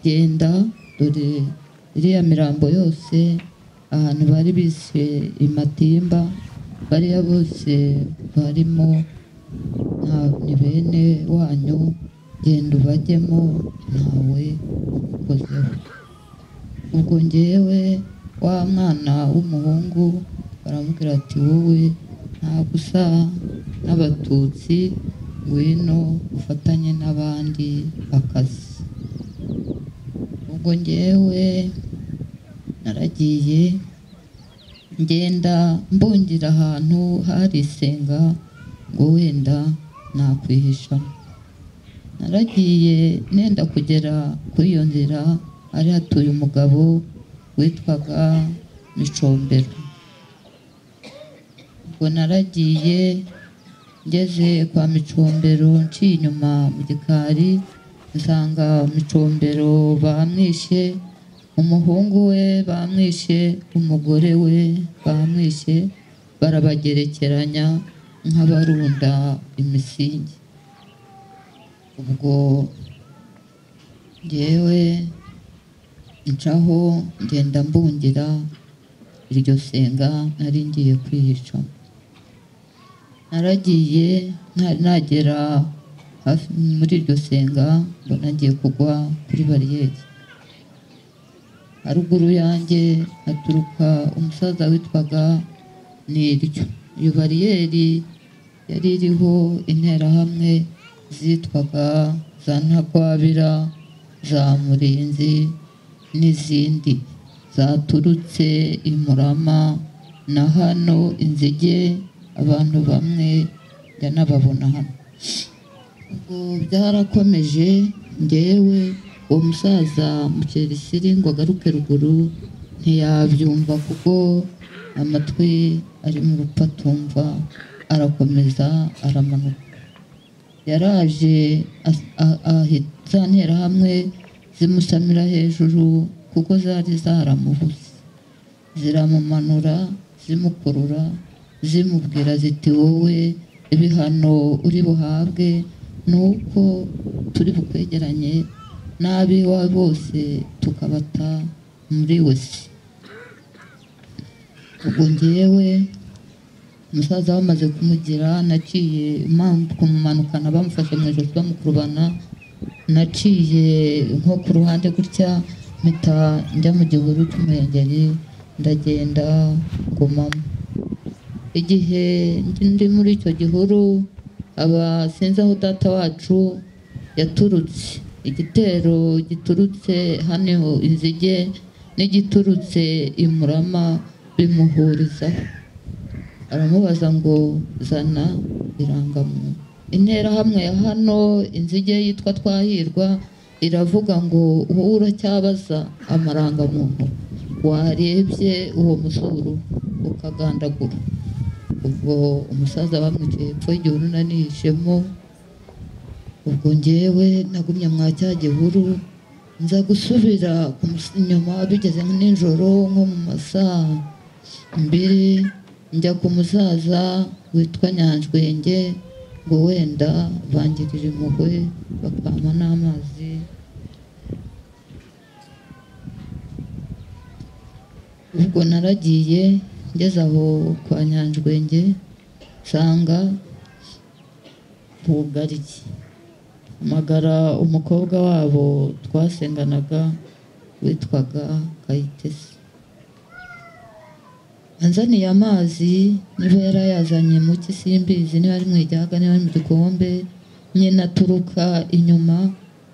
genda, dore iriya mirambo yose ahantu bari bise imatimba, bariya bose barimo ni bene wanyu, genda ubajyemo ntawe ukozeho. ubwo ngewe wa mwana w'umuhungu baramubwira ati wowe ntabwo usa n'abatutsi, ngwino ufatanye n'abandi akazi. ubwo ngewe naragiye ngenda mbungira ahantu hari isenga ngo wenda nakwihishamo. Naragiye nenda kugera kuri iyo nzira, hari hatuye umugabo witwaga Micombero. ubwo naragiye ngeze kwa Micombero, nciye inyuma mu gikari nsanga Micombero bamwishe, umuhungu we bamwishe, umugore we bamwishe, barabagerekeranya nk'abarunda imisingi. ubwo ngewe ncaho ngenda mbungira iryo senga nari ngiye kwihisha. Naragiye nagera hafi muri iryo senga, mbona ngiye kugwa kuri bariyeri. Haruguru yanjye haturuka umusaza witwaga Niryo. Iyo bariyeri yari iriho interahamwe zitwaga za Ntagwabira, za Murinzi n'izindi zaturutse i Murama na hano Inzige. Abantu bamwe njya nababona hano. ubwo byarakomeje, ngewe uwo musaza Mukerisiri ngo agaruke ruguru ntiyabyumva kuko amatwi ari mu rupatumva, arakomeza aramanuka. Yaraje za nterahamwe zimusamira hejuru kuko zari zaramubuze, ziramumanura zimukurura, zimubwira ziti wowe ibihano uri buhabwe nuko turi bukwegeranye n'ab'iwawe bose tukabata muri wese. ubwo ngewe umusaza bamaze kumugira, naciye kumumanukana bamufashe mu ijosi bamukurubana, naciye nko ku ruhande gutya mpita njya mu gihuru cy'umuhengeri, ndagenda ngumamo. Igihe ndi muri icyo gihuru, sinzi aho data wacu yaturutse, igitero giturutse hano Inzige n'igiturutse i Murama bimuhurizaho. Aramubaza ngo zana irangamuntu. Interahamwe ya hano Inzige yitwa Twahirwa iravuga ngo wowe uracyabaza amarangamuntu, warebye uwo musuru ukagandagura. ubwo umusaza bamwicaye hepfo y'igihuru nanihishemo. ubwo ngewe nagumye mwa cya gihuru, nza gusubira inyuma bigeze nijoro nko mu masaa 2, njya ku musaza witwa Nyanjwenge ngo wenda bangirira impuhwe bakampa n'amazi. ubwo naragiye ngeze aho kwa Nyanjwenge nsanga bugariye, amagara umukobwa wabo twasenganaga witwaga Kayitesi, anzaniye amazi niba yarayazanye mu kisimbizi, niba ari mu ijyaga niba ari mu gikombe, nyina aturuka inyuma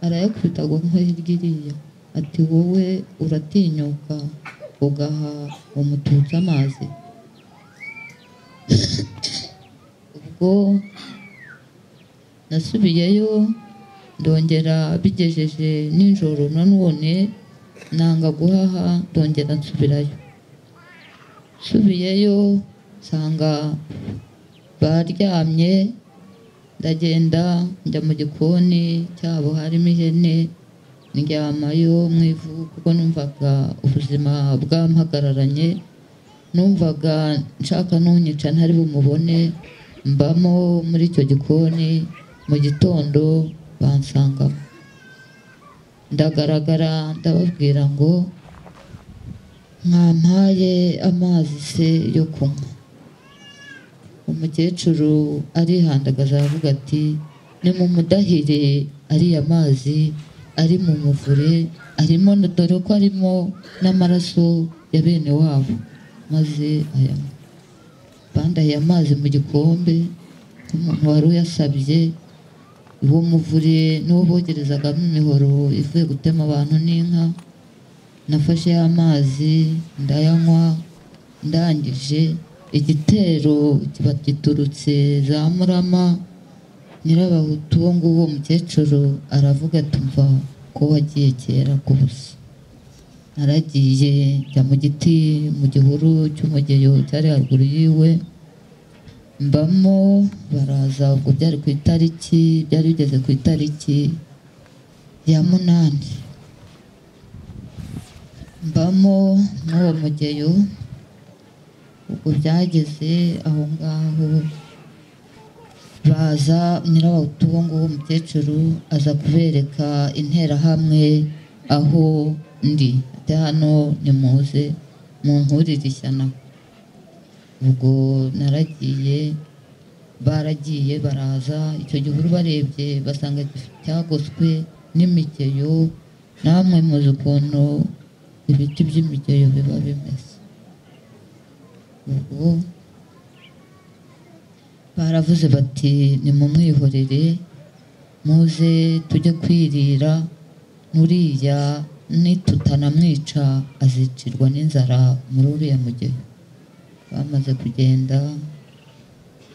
arayakubita agwa nko hirya iriya, ati wowe uratinyuka ugaha umututsi amazi? ubwo nasubiyeyo ndongera bigejeje nijoro, nanone nanga guhaha, ndongera nsubirayo. Nsubiyeyo nsanga baryamye, ndagenda njya mu gikoni cyabo harimo ihene, ndyamayo mu ivu kuko numvaga ubuzima bwampagararanye, numvaga nshaka n'unyica ntari bumubone, mbamo muri icyo gikoni. Mu gitondo bansangamo, ndagaragara ndababwira ngo mwampaye amazi se yo kunywa? Umukecuru arihandagaza aravuga ati nimumudahire ariya mazi ari mu muvure, arimo dore ko arimo n'amaraso ya bene wabo, maze aya bandahiye amazi mu gikombe umuntu wari uyasabye. Uwo muvure n'uwo bogerezagamo imihoro ivuye gutema abantu n'inka. Nafashe amazi ndayanywa, ndangije igitero kiba giturutse za Murama. Nyirabahutu wo nguwo mukecuru aravuga ati mva ko wagiye kera ku busa. Naragiye njya mu giti mu gihuru cy'umugeyo cyari haruguru yiwe, mbamo baraza. Ubwo byari ku itariki, byari bigeze ku itariki ya 8, mbamo n'uwo mugeyo. Ubwo byageze aho ngaho baza, nyirabahutu wo nguwo mukecuru aza kubereka interahamwe aho ndi, ati hano nimuze munkurire ishyano. Ubwo naragiye, baragiye baraza, icyo gihuru barebye basanga cyagoswe n'imigeyo. Namwe muzi ukuntu ibiti by'imigeyo biba bimeze. Ubwo baravuze bati nimumwihorere muze tujye kwirira, nuriya nitutanamwica azicirwa n'inzara muri uriya mugeyo. Bamaze kugenda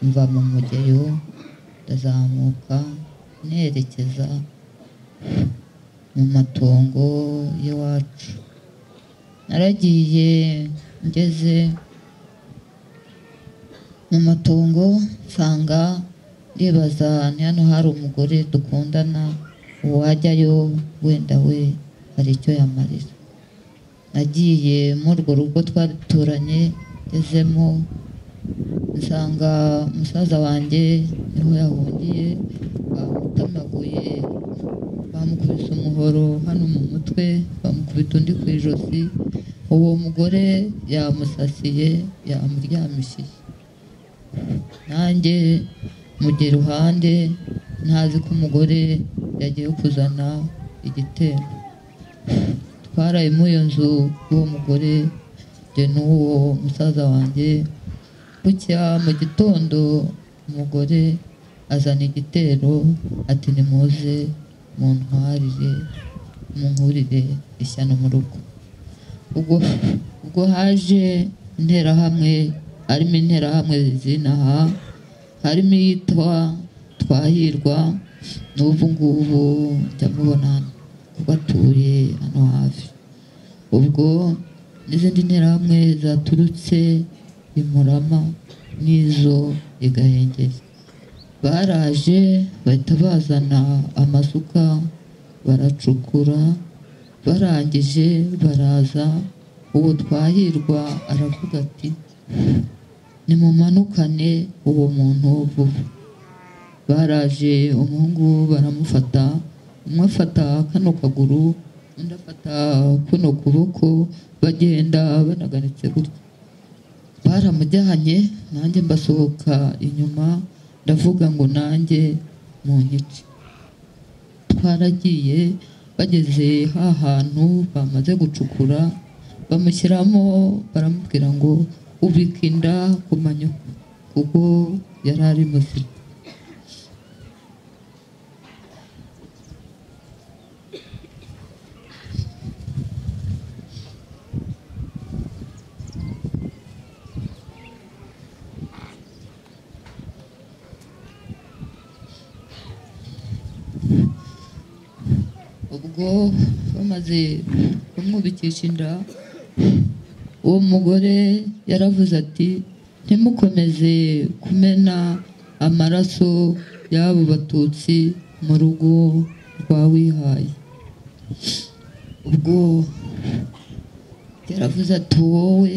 mva mu mugeyo, ndazamuka nerekeza mu matongo y'iwacu. Naragiye ngeze mu matongo nsanga, ndibaza ni hano hari umugore dukundana, uwajyayo wenda we hari icyo yamarira. Nagiye muri urwo rugo twari duturanye, ngezemo nsanga musaza wanjye niho yahungiye, bamutamaguye, bamukubise umuhoro hano mu mutwe, bamukubita undi ku ijosi. Uwo mugore yamusasiye, yamuryamishije. Nanjye mujya iruhande ntazi ko umugore yagiye kuzana igitero. Twaraye mu iyo nzu y'uwo mugore, njye n'uwo musaza wanjye. Bucya mu gitondo umugore azana igitero, ati nimuze muntwarire munkurire ishyano mu rugo. Ubwo haje interahamwe, harimo interahamwe zinaha, harimo iyitwa Twahirwa, n'ubu ngubu njya mubona kuko atuye hano hafi. Ubwo n'izindi nterahamwe zaturutse i Murama n'izo i Gahengeri, baraje bahita bazana amasuka baracukura, barangije baraza. Uwo Twahirwa aravuga ati nimumanukane uwo muntu vuba. Baraje umuhungu baramufata, umwe afata kano kaguru undi afata kuno kuboko bagenda banaganitse gutya. Baramujyanye nanjye mbasohoka inyuma ndavuga ngo nanjye mu nyice. Twaragiye bageze hantu bamaze gucukura bamushyiramo baramubwira ngo ubika inda ku manyo kuko yari ari muzima. Ubwo bamaze kumwubikisha inda, uwo mugore yaravuze ati ntimukomeze kumena amaraso y'abo batutsi mu rugo rwa Wihaye. Ubwo yaravuze ati wowe